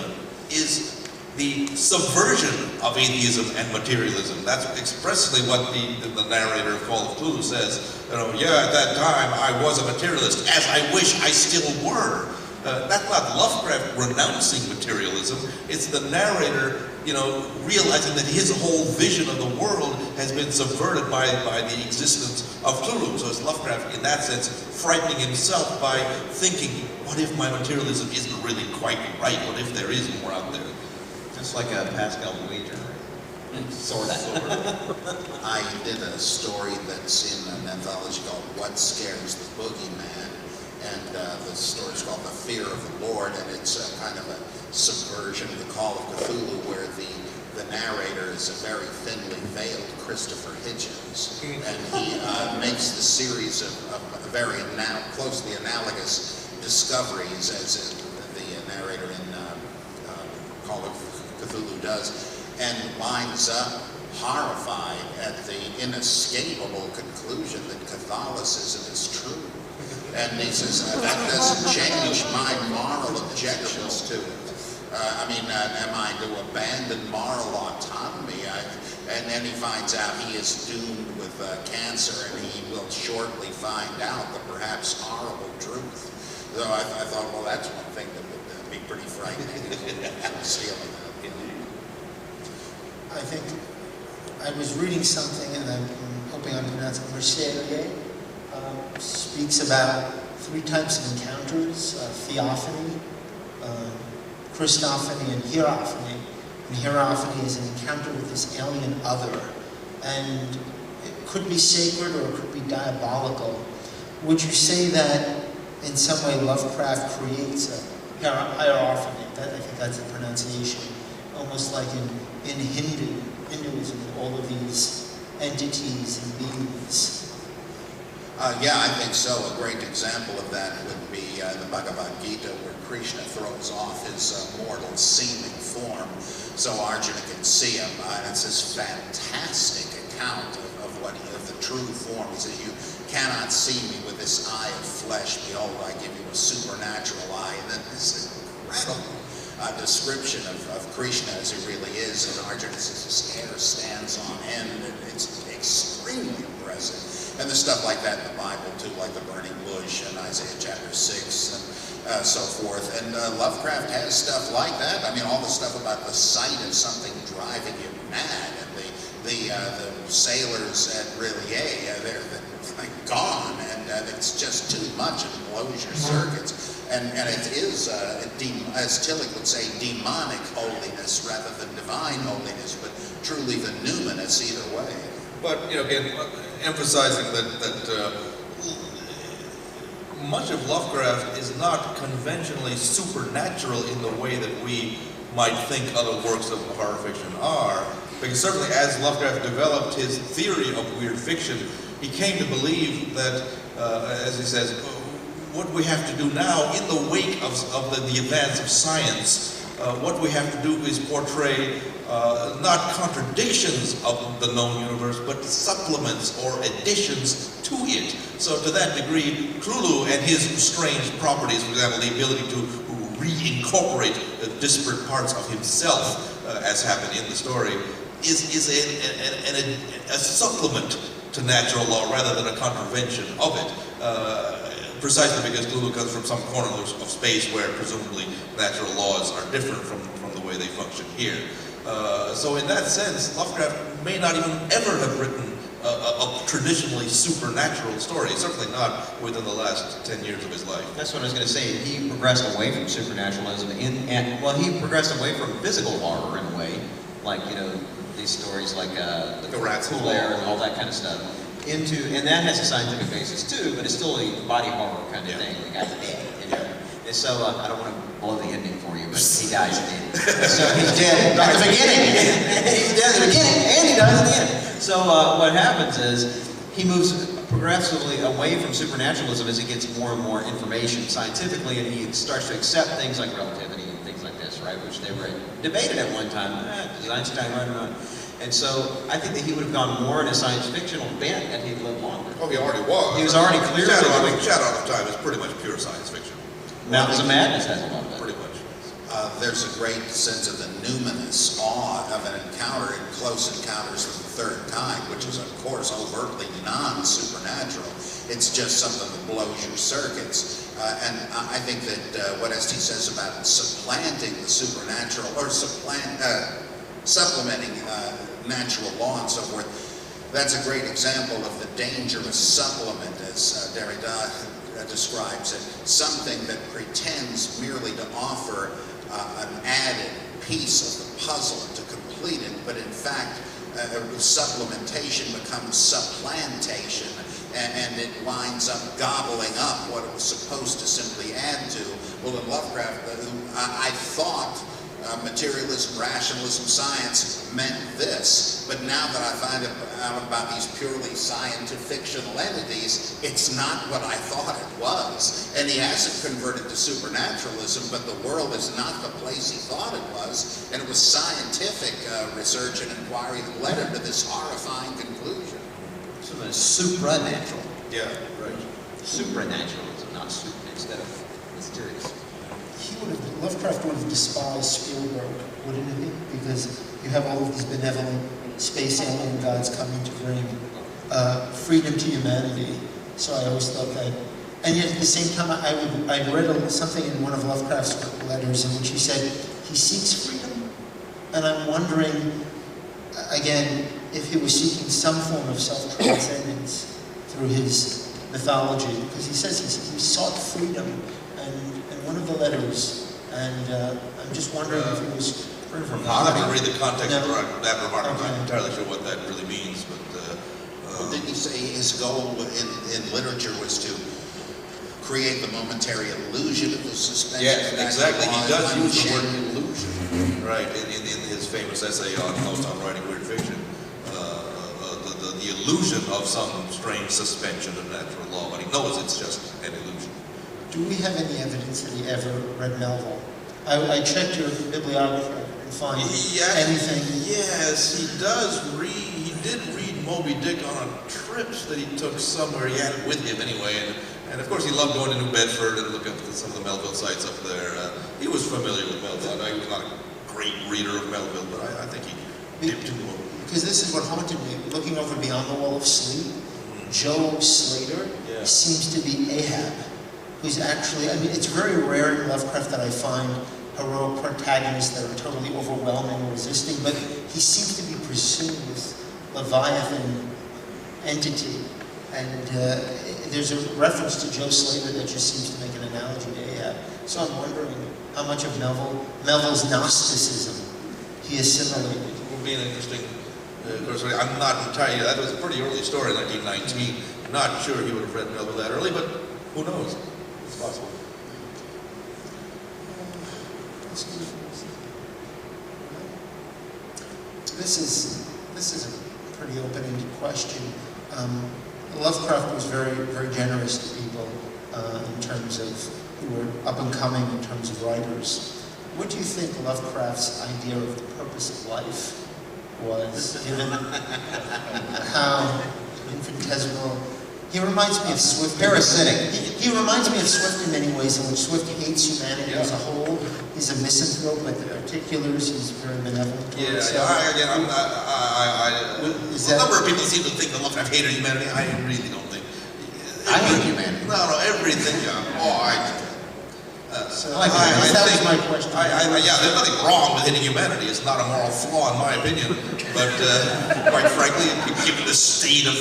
is the subversion of atheism and materialism. That's expressly what the narrator of Call of Cthulhu says. You know, yeah, at that time I was a materialist, as I wish I still were. That's not Lovecraft renouncing materialism. It's the narrator, you know, realizing that his whole vision of the world has been subverted by the existence of Cthulhu. So it's Lovecraft, in that sense, frightening himself by thinking, what if my materialism isn't really quite right? What if there is more out there? Just like a Pascal wager. Sort of. I did a story that's in an anthology called What Scares the Boogeyman, and the story's called The Fear of the Lord, and it's kind of a subversion of the Call of Cthulhu, where the narrator is a very thinly veiled Christopher Hitchens, and he makes the series of very closely analogous discoveries as the narrator in Call of Cthulhu does, and winds up horrified at the inescapable conclusion that Catholicism is true. And he says, that doesn't change my moral objections to it. I mean, am I to abandon moral autonomy? And then he finds out he is doomed with cancer, and he will shortly find out the perhaps horrible truth. So I thought, well, that's one thing that would be pretty frightening. Stealing that. I think I was reading something, and I'm hoping I'm pronouncing it, Ricciardi speaks about 3 types of encounters: theophany, Christophany, and hierophany. And hierophany is an encounter with this alien other, and it could be sacred or it could be diabolical. Would you say that in some way Lovecraft creates a hierophany? I think that's the pronunciation. Almost like in Hinduism, all of these entities and beings. Yeah, I think so. A great example of that would be the Bhagavad Gita, where Krishna throws off his mortal seeming form so Arjuna can see him. And it's this fantastic account of the true form. He says, you cannot see me with this eye of flesh. Behold, I give you a supernatural eye. And then this incredible description of Krishna as he really is. And Arjuna says his hair stands on end, and it's extremely impressive. And there's stuff like that in the Bible too, like the burning bush in Isaiah chapter 6 and so forth. And Lovecraft has stuff like that. I mean, all the stuff about the sight of something driving you mad, and the sailors at R'lyeh, they're like gone, and it's just too much, and it blows your circuits. And it is, as Tillich would say, demonic holiness rather than divine holiness, but truly the numinous either way. But, you know, again, emphasizing that much of Lovecraft is not conventionally supernatural in the way that we might think other works of horror fiction are. Because certainly as Lovecraft developed his theory of weird fiction, he came to believe that, as he says, what we have to do now, in the wake of the advance of science, what we have to do is portray not contradictions of the known universe, but supplements or additions to it. So to that degree, Cthulhu and his strange properties, for example, the ability to reincorporate disparate parts of himself, as happened in the story, is a supplement to natural law rather than a contravention of it. Precisely because Cthulhu comes from some corner of space where presumably natural laws are different from the way they function here. So in that sense, Lovecraft may not even ever have written a traditionally supernatural story, certainly not within the last 10 years of his life. That's what I was going to say. He progressed away from supernaturalism, well, he progressed away from physical horror in a way, like, you know, these stories like the Rats Cool Air and all that kind of stuff. And that has a scientific basis too, but it's still a body horror kind of thing. The guy's dead, you know. And so I don't want to blow the ending for you, but he dies at the end. So he's dead at the beginning. He's dead at the beginning, and he dies at the end. So what happens is he moves progressively away from supernaturalism as he gets more and more information scientifically, and he starts to accept things like relativity and things like this, right? Which they were debated at one time. Is Einstein right or not? And so I think that he would have gone more in a science fictional bent had he lived longer. Oh, he already was. He was already clearly Shadow of Time is pretty much pure science fiction. Mountains of Madness has a lot of that. Pretty much. There's a great sense of the numinous awe of an encounter in Close Encounters of the Third Kind, which is, of course, overtly non-supernatural. It's just something that blows your circuits. And I think that what Esty says about supplanting the supernatural, or supplementing natural law and so forth, that's a great example of the dangerous supplement, as Derrida describes it, something that pretends merely to offer an added piece of the puzzle to complete it, but in fact, supplementation becomes supplantation, and it winds up gobbling up what it was supposed to simply add to. Well, in Lovecraft, I thought materialism, rationalism, science meant this, but now that I find out about these purely scientific fictional entities, it's not what I thought it was. And he hasn't converted to supernaturalism, but the world is not the place he thought it was, and it was scientific research and inquiry that led him to this horrifying conclusion. Something supranatural. Yeah, right. Supranaturalism, not super instead of mysterious. Lovecraft would have despised Spielberg, wouldn't he? Because you have all of these benevolent space alien gods coming to bring freedom to humanity. So I always thought that. And yet at the same time, I read something in one of Lovecraft's letters in which he said he seeks freedom. And I'm wondering, again, if he was seeking some form of self-transcendence through his mythology. Because he says he sought freedom. And one of the letters, and I'm just wondering if it was I'll have to read the context of that remark. I'm Okay. not entirely sure what that really means, but... Well, didn't he say his goal in literature was to create the momentary illusion of the suspension? Yes, exactly. He does use the word illusion. Right, in his famous essay on writing weird fiction, the illusion of some strange suspension of natural law, but he knows it's just an illusion. Do we have any evidence that he ever read Melville? I checked your bibliography and find anything. Yes, he did read Moby Dick on a trip that he took somewhere. He had it with him anyway, and of course he loved going to New Bedford and looking at some of the Melville sites up there. He was familiar with Melville. I know he was not a great reader of Melville, but I think he dipped into him. Because this is what haunted me. Looking over Beyond the Wall of Sleep, Joe Slater seems to be Ahab, who's actually, I mean, it's very rare in Lovecraft that I find heroic protagonists that are totally overwhelming or resisting, but he seems to be pursuing this Leviathan entity. And there's a reference to Joe Slater that just seems to make an analogy to Ahab. So I'm wondering how much of Melville's Gnosticism he assimilated. It will be an interesting course. I'm not entirely, that was a pretty early story in 1919. Not sure he would have read Melville that early, but who knows? possible. This is a pretty open-ended question. Lovecraft was very, very generous to people in terms of who were up and coming in terms of writers. What do you think Lovecraft's idea of the purpose of life was, given how infinitesimal? He reminds me of Swift. Parasitic. He reminds me of Swift in many ways, in which Swift hates humanity as a whole. He's a misanthrope, but the particulars, he's very benevolent. Yeah, towards. A number of people seem to think that Lovecraft hated humanity. I really don't think. I hate humanity. No, everything. Yeah. That was my question. There's nothing wrong with hitting humanity. It's not a moral flaw, in my opinion. But quite frankly, given the state of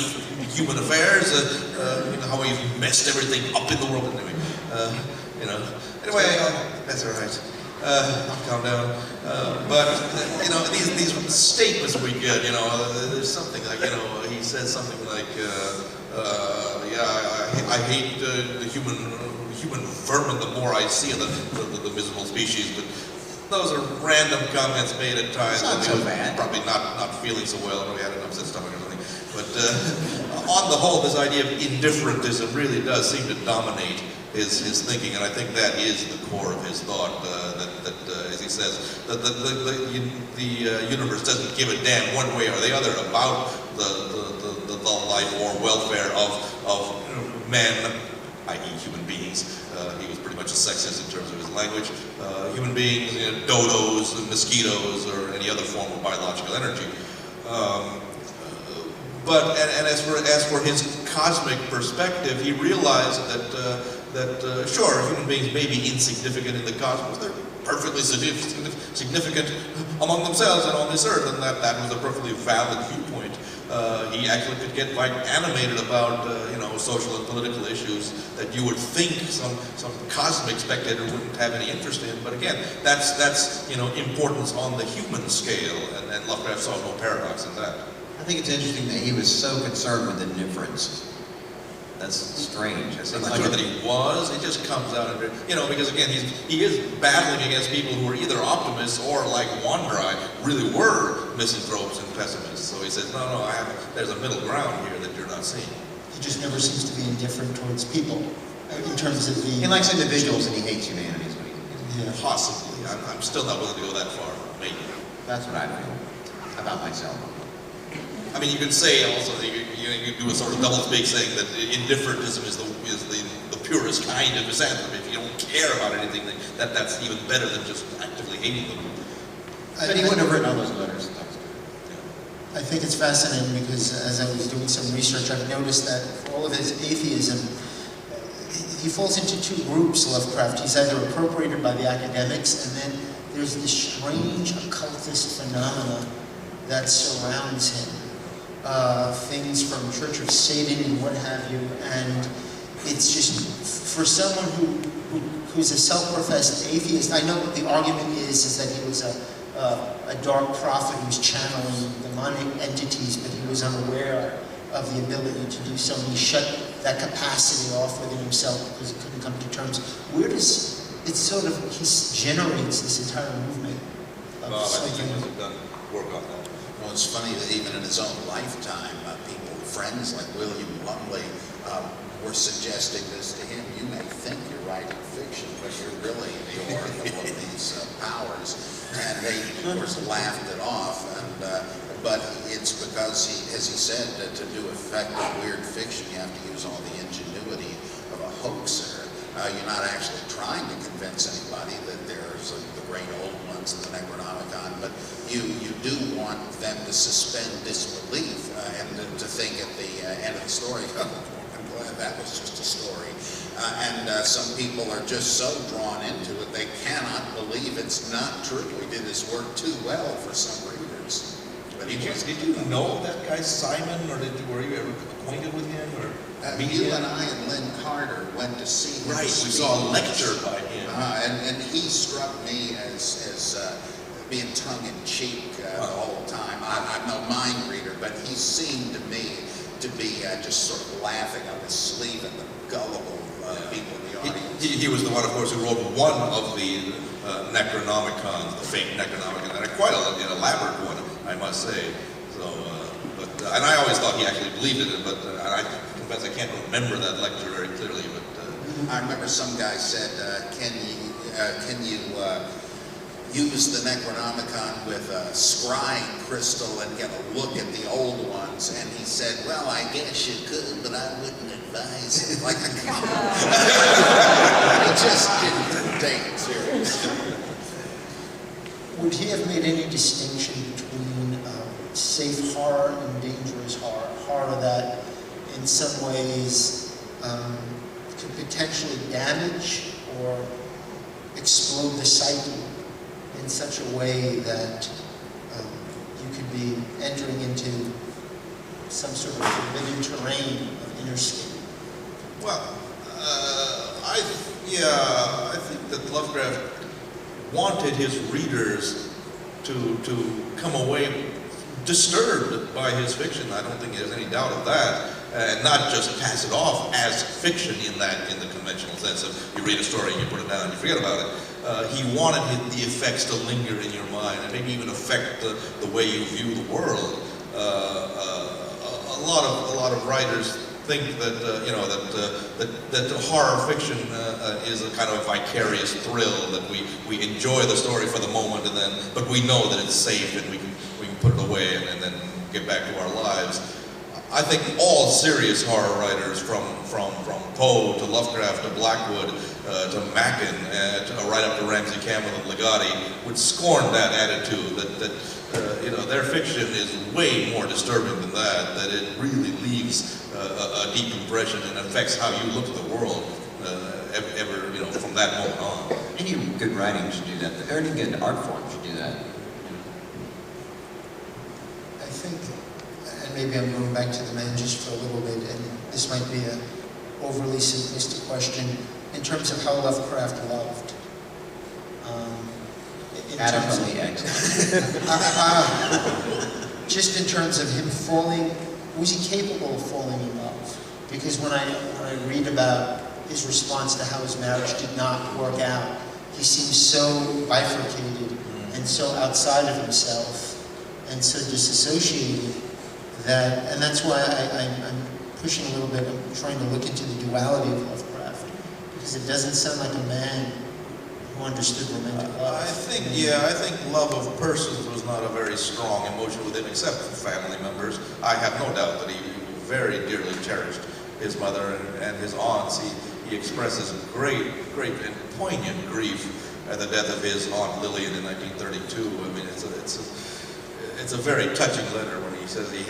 human affairs, how we've messed everything up in the world. Anyway, that's all right. I'll calm down. But these statements we get, there's something like, he says something like, I hate the human vermin the more I see of the miserable species. But those are random comments made at times. It's not so bad. Probably not feeling so well. Probably had an upset stomach or something. But on the whole, this idea of indifferentism really does seem to dominate his thinking, and I think that is the core of his thought. That as he says, the universe doesn't give a damn one way or the other about the life or welfare of men, i.e., human beings. He was pretty much a sexist in terms of his language. Human beings, dodos, and mosquitoes, or any other form of biological energy. But as for his cosmic perspective, he realized that sure, human beings may be insignificant in the cosmos. They're perfectly significant among themselves and on this earth, and that was a perfectly valid viewpoint. He actually could get quite animated about social and political issues that you would think some cosmic spectator wouldn't have any interest in. But again, that's importance on the human scale, and Lovecraft saw no paradox in that. I think it's interesting that he was so concerned with indifference. That's strange. I'm not sure that he was. It just comes out of it, because again, he is battling against people who are either optimists or, like Wandrai, really were misanthropes and pessimists. So he says, no, there's a middle ground here that you're not seeing. He just never seems to be indifferent towards people in terms of the. He likes individuals and he hates humanity. Is what he Yeah. Possibly. I'm still not willing to go that far. Maybe. That's what I feel about myself. I mean, you could say also that you do a sort of double-speak saying that indifferentism is the purest kind of misanthropy. If you don't care about anything, that's even better than just actively hating them. But he wouldn't have written all those letters. I think it's fascinating because as I was doing some research, I've noticed that for all of his atheism, he falls into two groups, Lovecraft. He's either appropriated by the academics, and then there's this strange occultist phenomena that surrounds him. Things from Church of Satan and what have you, and it's just, for someone who's a self-professed atheist, I know what the argument is that he was a dark prophet who was channeling demonic entities, but he was unaware of the ability to do so, and he shut that capacity off within himself because he couldn't come to terms. Where does, he generates this entire movement of I think he must have done work on that. Well, it's funny that even in his own lifetime, people, friends like William Lumley, were suggesting this to him. You may think you're writing fiction, but you're really the oracle of these powers. And they, of course, laughed it off. But it's because, as he said, to do effective weird fiction, you have to use all the ingenuity of a hoaxer. You're not actually trying to convince anybody that there's the great old ones in the Necronomicon, but you do want them to suspend disbelief and to think at the end of the story, oh, I'm glad that was just a story. And some people are just so drawn into it, they cannot believe it's not true. We did his work too well for some readers. But Did you know that guy Simon, or were you ever acquainted with him? Or you and I and Lynn Carter went to see him. Right, we saw a lecture by him. And he struck me as being tongue-in-cheek the whole time. I'm no mind reader, but he seemed to me to be just sort of laughing up his sleeve at the gullible people in the audience. He was the one, of course, who wrote one of the Necronomicons, the fake Necronomicon, and quite an elaborate one, I must say. So, and I always thought he actually believed in it, but I confess I can't remember that lecture very clearly. But I remember some guy said, can you use the Necronomicon with a scrying crystal and get a look at the old ones? And he said, well, I guess you could, but I wouldn't advise it. Like, I just didn't take it seriously. Would he have made any distinction between safe horror and dangerous horror? Horror that in some ways could potentially damage or explode the psyche in such a way that you could be entering into some sort of forbidden terrain of inner state. well, I think that Lovecraft wanted his readers to come away disturbed by his fiction. I don't think there's any doubt of that. And not just pass it off as fiction in the conventional sense of you read a story and you put it down and you forget about it. He wanted the effects to linger in your mind and maybe even affect the way you view the world. A lot of writers think that that horror fiction is a kind of vicarious thrill, that we enjoy the story for the moment but we know that it's safe and we can put it away and then get back to our lives. I think all serious horror writers, from Poe to Lovecraft to Blackwood to Mackin, right up to Ramsey Campbell and Ligotti, would scorn that attitude that their fiction is way more disturbing than that it really leaves a deep impression and affects how you look at the world from that moment on. Any good writing should do that. Any good art form should do that. I think, and maybe I'm going back to the man just for a little bit, and this might be an overly simplistic question, in terms of how Lovecraft loved. Adequately excellent. Just in terms of him was he capable of falling in love? Because when I read about his response to how his marriage did not work out, he seems so bifurcated and so outside of himself and so disassociated and that's why I'm pushing a little bit. I'm trying to look into the duality of Lovecraft, because it doesn't sound like a man who understood romantic love. I think love of persons was not a very strong emotion with him, except for family members. I have no doubt that he very dearly cherished his mother and his aunts. He expresses great and poignant grief at the death of his Aunt Lillian in 1932. I mean, it's a very touching letter when he says he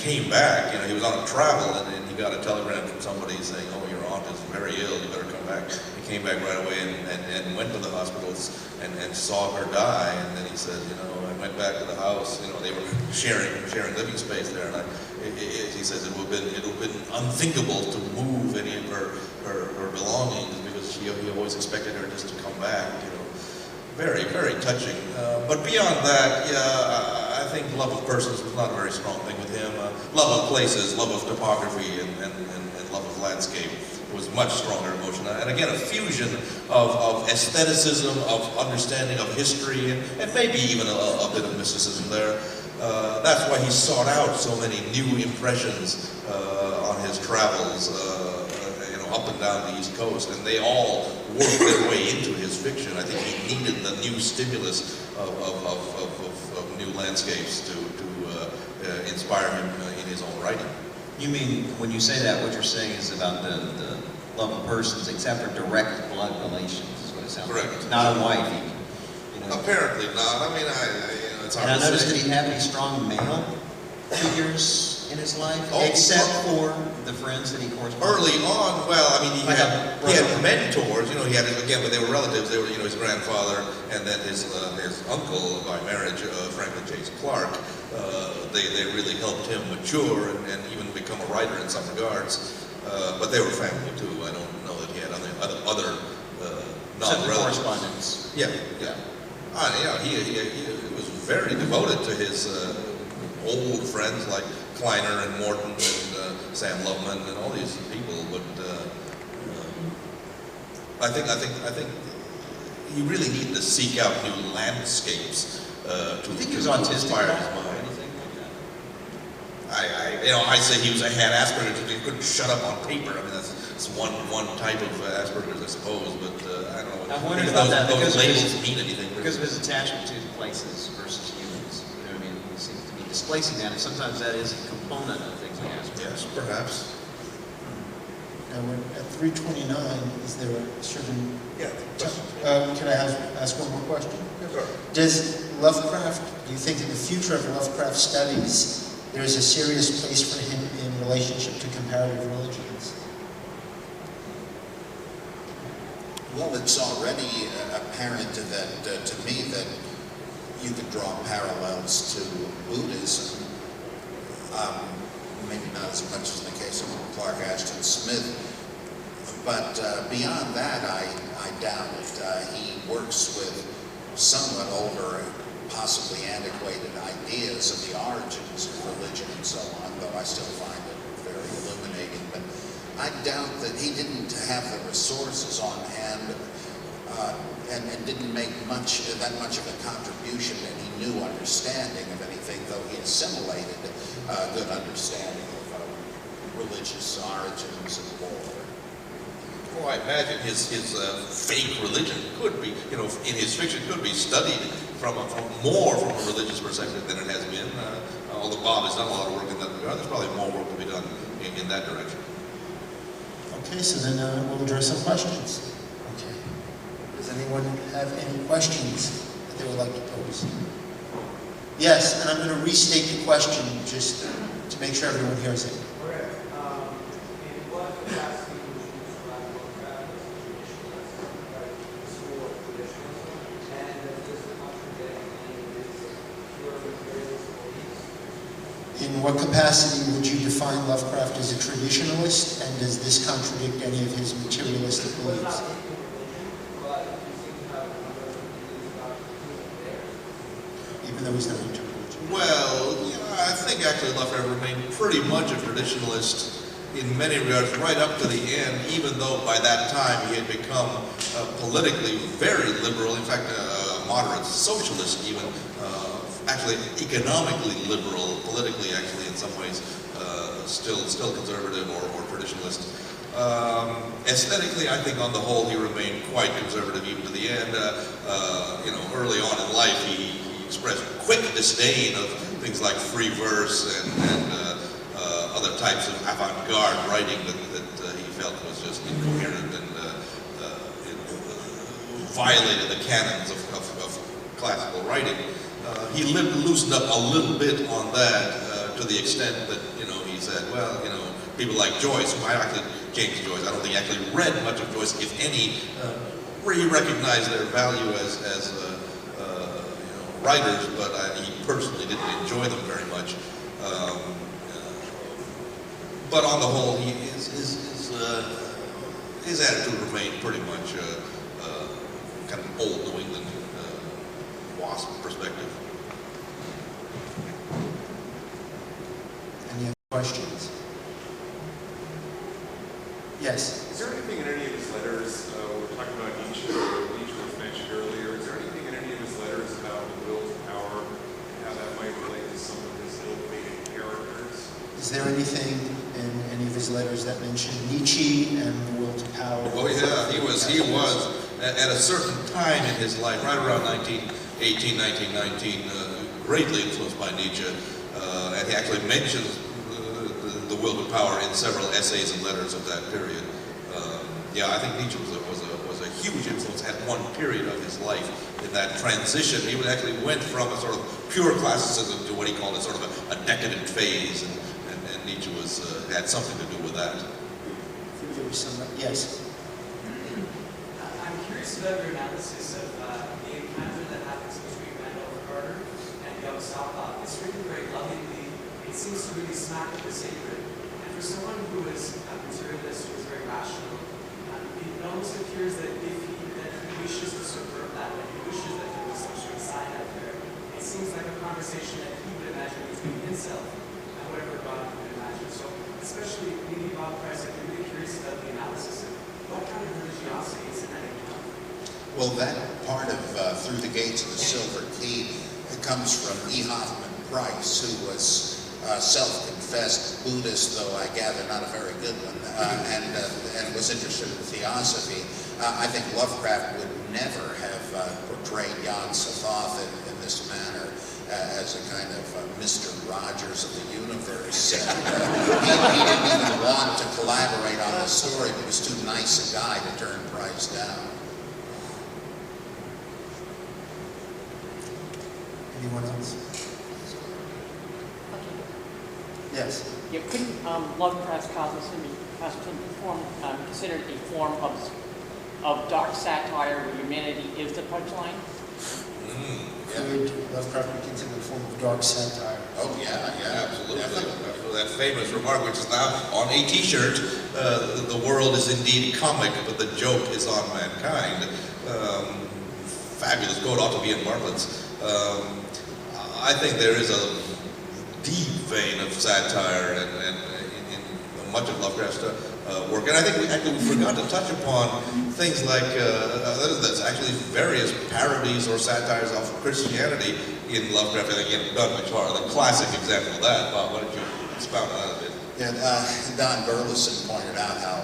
came back. He was on a travel and he got a telegram from somebody saying, "Oh, your aunt is very ill. You better come back." He came back right away and went to the hospitals and saw her die. And then he said, I went back to the house. They were sharing living space there. And he says it would have been unthinkable to move any of her belongings, because he always expected her just to come back. Very, very touching. But beyond that, I think love of persons was not a very strong thing with him. Love of places, love of topography, and love of landscape was much stronger emotion. And again, a fusion of aestheticism, of understanding of history, and maybe even a bit of mysticism there. That's why he sought out so many new impressions on his travels, up and down the East Coast, and they all worked their way into his fiction. I think he needed the new stimulus of new landscapes to inspire him in his own writing. You mean, when you say that, what you're saying is about the love of persons, except for direct blood relations, is what it sounds like. Correct. Not a wife, even. Apparently not. I mean, it's hard And I to noticed, say. did he have any strong male figures in his life, Oh, except for the friends that he corresponded with? Early on, well, I mean, he Like had a mentors. He had, again, but they were relatives. They were, his grandfather and then his uncle by marriage, Franklin Chase Clark. They really helped him mature and even become a writer in some regards. But they were family too. I don't know that he had other non-relatives. Correspondence. Yeah. He was very devoted to his old friends like Kleiner and Morton and Sam Loveman and all these people. But I think you really need to seek out new landscapes to inspire his mind. I say he had Asperger's because he couldn't shut up on paper. I mean, that's one type of Asperger's, I suppose. But I don't know. I've wondered about that those labels mean anything. Because of his attachment to places versus humans. You know what I mean? He seems to be displacing that, and sometimes that is a component of things like Asperger's. Yes, perhaps. Now, we're at 3:29, is there a certain... Yeah. Can I ask one more question? Yes, sir. Does Lovecraft, do you think in the future of Lovecraft studies, there is a serious place for him in relationship to comparative religions? Well, it's already apparent that to me that you could draw parallels to Buddhism. Maybe not as much as in the case of Clark Ashton Smith, but beyond that, I doubt it. He works with somewhat older, possibly antiquated ideas of the origins of religion and so on, though I still find it very illuminating. But I doubt that he didn't have the resources on hand and didn't make that much of a contribution to any new understanding of anything, though he assimilated a good understanding of religious origins and lore. Well, I imagine his fake religion could be, in his fiction, could be studied more from a religious perspective than it has been. Although Bob has done a lot of work in that regard, there's probably more work to be done in that direction. Okay, so then we'll address some questions. Okay. Does anyone have any questions that they would like to pose? Yes, and I'm going to restate the question just to make sure everyone hears it. Okay. In what capacity would you describe Lovecraft as a traditionalist, school of traditionalism, and does this contradict any of his pure materialist beliefs? In what capacity would you define Lovecraft as a traditionalist, and does this contradict any of his materialistic beliefs? Even though he's not into religion. Well, I think actually Lovecraft remained pretty much a traditionalist in many regards right up to the end, even though by that time he had become politically very liberal, in fact a moderate socialist even, actually economically liberal, politically actually in some ways still conservative or traditionalist. Aesthetically, I think on the whole he remained quite conservative even to the end. Early on in life he expressed quick disdain of things like free verse and other types of avant-garde writing that he felt was just incoherent and violated the canons of classical writing. He loosened up a little bit on that to the extent that he said, well, people like Joyce, who James Joyce, I don't think he actually read much of Joyce, if any, where he recognized their value as writers, but he personally didn't enjoy them very much. But on the whole, his attitude remained pretty much kind of old New England WASP perspective. Any other questions? Yes. Is there anything in any of his letters, we're talking about Nietzsche was mentioned earlier, is there anything in any of his letters about the will to power and how that might relate to some of his ill-fated characters? Is there anything in any of his letters that mention Nietzsche and the will to power? Oh yeah, he was at a certain time in his life, right around 1918, 1919, greatly influenced by Nietzsche, and he actually mentions the will to power in several essays and letters of that period. I think Nietzsche was a huge influence at one period of his life in that transition. He actually went from a sort of pure classicism to what he called a sort of a decadent phase, and Nietzsche had something to do with that. There was some, yes. I'm curious about your analysis of the encounter that happens between Randolph Carter and young Salpop. It's written very lovingly. It seems to really smack of the sacred. And for someone who is a materialist, who is very rational, it almost appears that if he wishes to subvert that, that he wishes that there was some sort of side out there, it seems like a conversation that he would imagine between himself and whatever God could imagine. So, especially maybe Bob Price, I'd be really curious about the analysis of what kind of religiosity is in that Well, that part of Through the Gates of the Silver Key, it comes from E. Hoffman Price, who was self-confessed Buddhist, though I gather not a very good one, and was interested in theosophy. I think Lovecraft would never have portrayed Jan Sothoth in this manner as a kind of Mr. Rogers of the universe. He didn't even want to collaborate on the story. He was too nice a guy to turn Price down. Anyone else? Yes. Yeah, couldn't Lovecraft's cosmosism be considered a form of dark satire where humanity is the punchline? Could Lovecraft be considered a form of dark satire? Oh, yeah, Absolutely. That famous remark, which is now on a T-shirt, the world is indeed comic, but the joke is on mankind. Fabulous quote, ought to be in Marklet's. I think there is a deep vein of satire in much of Lovecraft's work, and I think we forgot to touch upon things like that's actually various parodies or satires of Christianity in Lovecraft. I think the classic example of that. Bob, why don't you expound on that a bit? Yeah, Don Burleson pointed out how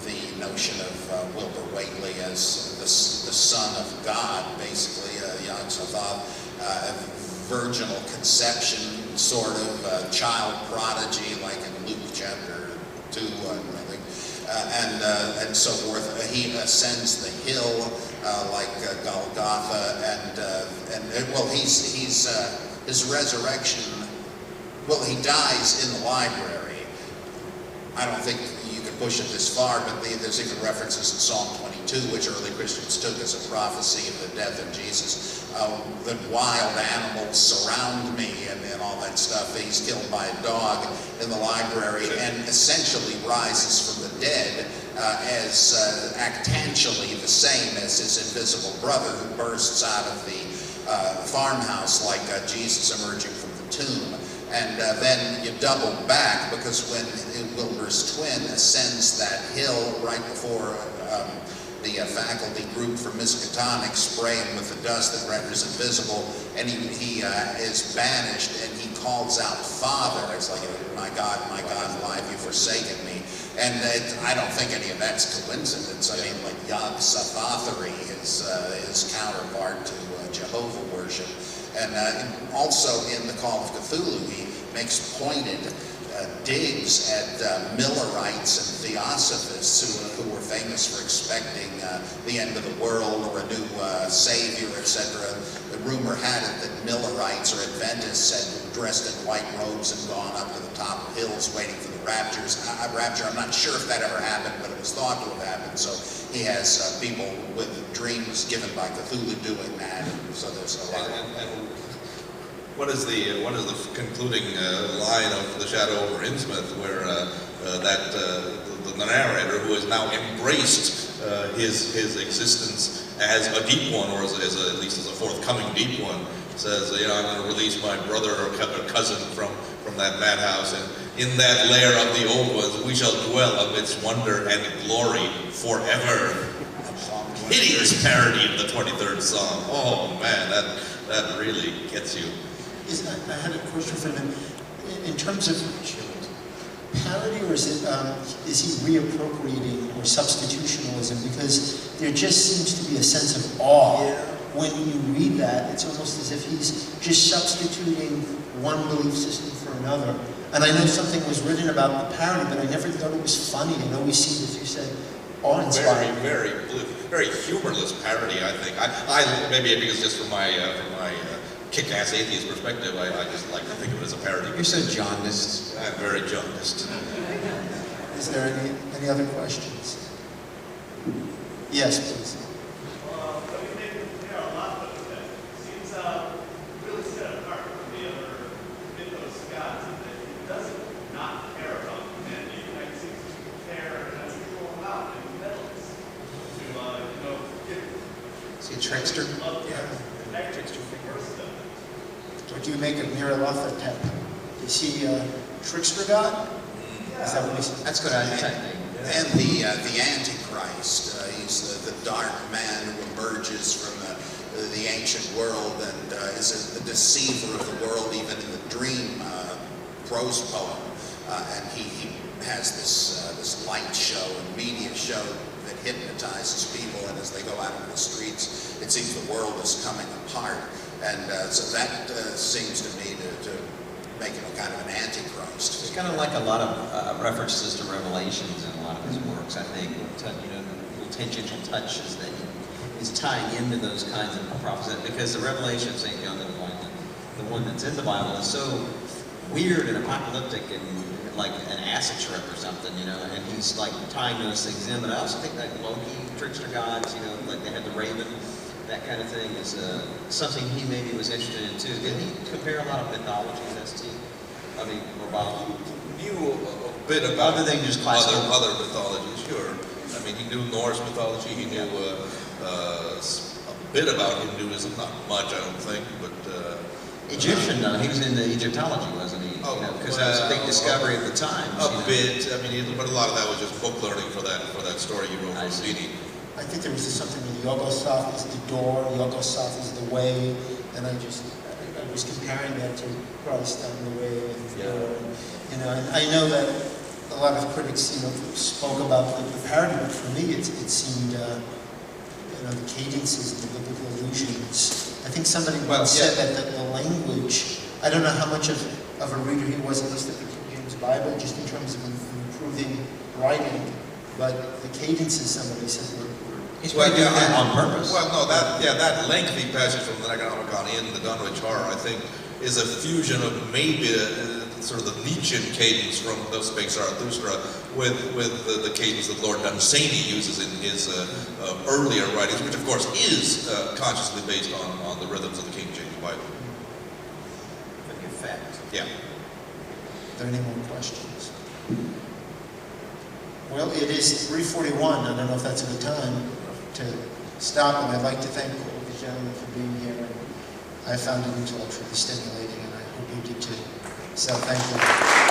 the notion of Wilbur Whately as the son of God, basically, Jan Sothoth, virginal conception, sort of child prodigy, like in Luke chapter 2, I think, and so forth. He ascends the hill like Golgotha, and well, his resurrection. Well, he dies in the library. I don't think you can push it this far, but there's even references in Psalm 22, which early Christians took as a prophecy of the death of Jesus. The wild animals surround me and all that stuff. He's killed by a dog in the library and essentially rises from the dead as actantially the same as his invisible brother who bursts out of the farmhouse like Jesus emerging from the tomb. And then you double back, because when Wilbur's twin ascends that hill right before the faculty group from Miskatonic spray him with the dust that renders invisible, and he is banished, and he calls out, "Father." It's like, my God, why have you forsaken me? And I don't think any of that's coincidence. I mean, like Yog-Sothothery is his counterpart to Jehovah worship. And also in The Call of Cthulhu, he makes pointed digs at Millerites and Theosophists who were famous for expecting the end of the world or a new savior, etc. The rumor had it that Millerites or Adventists had dressed in white robes and gone up to the top of hills waiting for the rapture. I'm not sure if that ever happened, but it was thought to have happened. So he has people with dreams given by Cthulhu doing that. So there's a lot of... What is the concluding line of The Shadow over Innsmouth, where the narrator, who has now embraced his existence as a deep one, or at least as a forthcoming deep one, says, I'm going to release my brother or cousin from that madhouse, and in that lair of the old ones we shall dwell amidst wonder and glory forever. Hideous parody of the 23rd Psalm. Oh man, that really gets you. I had a question for him. In terms of parody, or is he reappropriating or substitutionalism? Because there just seems to be a sense of awe. Yeah. When you read that, it's almost as if he's just substituting one belief system for another. And I know something was written about the parody, but I never thought it was funny. It always seemed, as you said, awe-inspiring. Very humorless parody, I think. I maybe because just from my kick-ass atheist perspective, I just like to think of it as a parody. You're so jaundiced. I'm very jaundiced. Is there any other questions? Yes, please. A lot of it seems really set apart from the other mythos gods, in that he doesn't not care about humanity. He seems to care an unusual amount in metals to Is he a trickster? Yeah. Trickster figure. What do you make of Nyarlathotep? Is he a trickster god? Is that what we say? That's good. I think. And the Antichrist, he's the dark man who emerges from the ancient world and is the deceiver of the world, even in the dream prose poem. And he has this light show and media show that hypnotizes people, and as they go out into the streets, it seems the world is coming apart. And so that seems to me to make him a kind of an antichrist. There's kind of like a lot of references to Revelations in a lot of his works, I think. Little tangential touches that he is tying into those kinds of prophecies. Because the Revelation of St. John the Divine, the one that's in the Bible, is so weird and apocalyptic and like an acid trip or something, and he's like tying those things in. But I also think that Loki, trickster gods, like they had the Raven, that kind of thing is something he maybe was interested in too. Did he compare a lot of mythologies, S.T.? I mean, or Bob? Knew a bit about other than just classical other mythologies, sure. I mean, he knew Norse mythology, he knew a bit about Hinduism, not much, I don't think, but... Egyptian, though, he was into Egyptology, wasn't he? Because that was a big discovery at the time. A bit, I mean, but a lot of that was just book learning for that story you wrote for Houdini. I think there was just something with Yogosoph is the door, Yogosoph is the way, and I was comparing that to Christ on the way and the door. And I know that a lot of critics, spoke about the paradigm, but for me, it seemed, the cadences, the biblical allusions. I think somebody once said that the language, I don't know how much of a reader he was, at least of the King James Bible, just in terms of improving writing, but the cadences, somebody said, were he's doing that on purpose. Well, no, that lengthy passage from the NecronomiCon in the Dunwich Horror, I think, is a fusion of maybe sort of the Nietzschean cadence from Thus Spake Zarathustra with the cadence that Lord Dunsany uses in his earlier writings, which of course is consciously based on the rhythms of the King James Bible. In effect. Yeah. Are there any more questions? Well, it is 3:41. I don't know if that's a good time to stop, and I'd like to thank all the gentlemen for being here. And I found it intellectually stimulating, and I hope you did too. So thank you.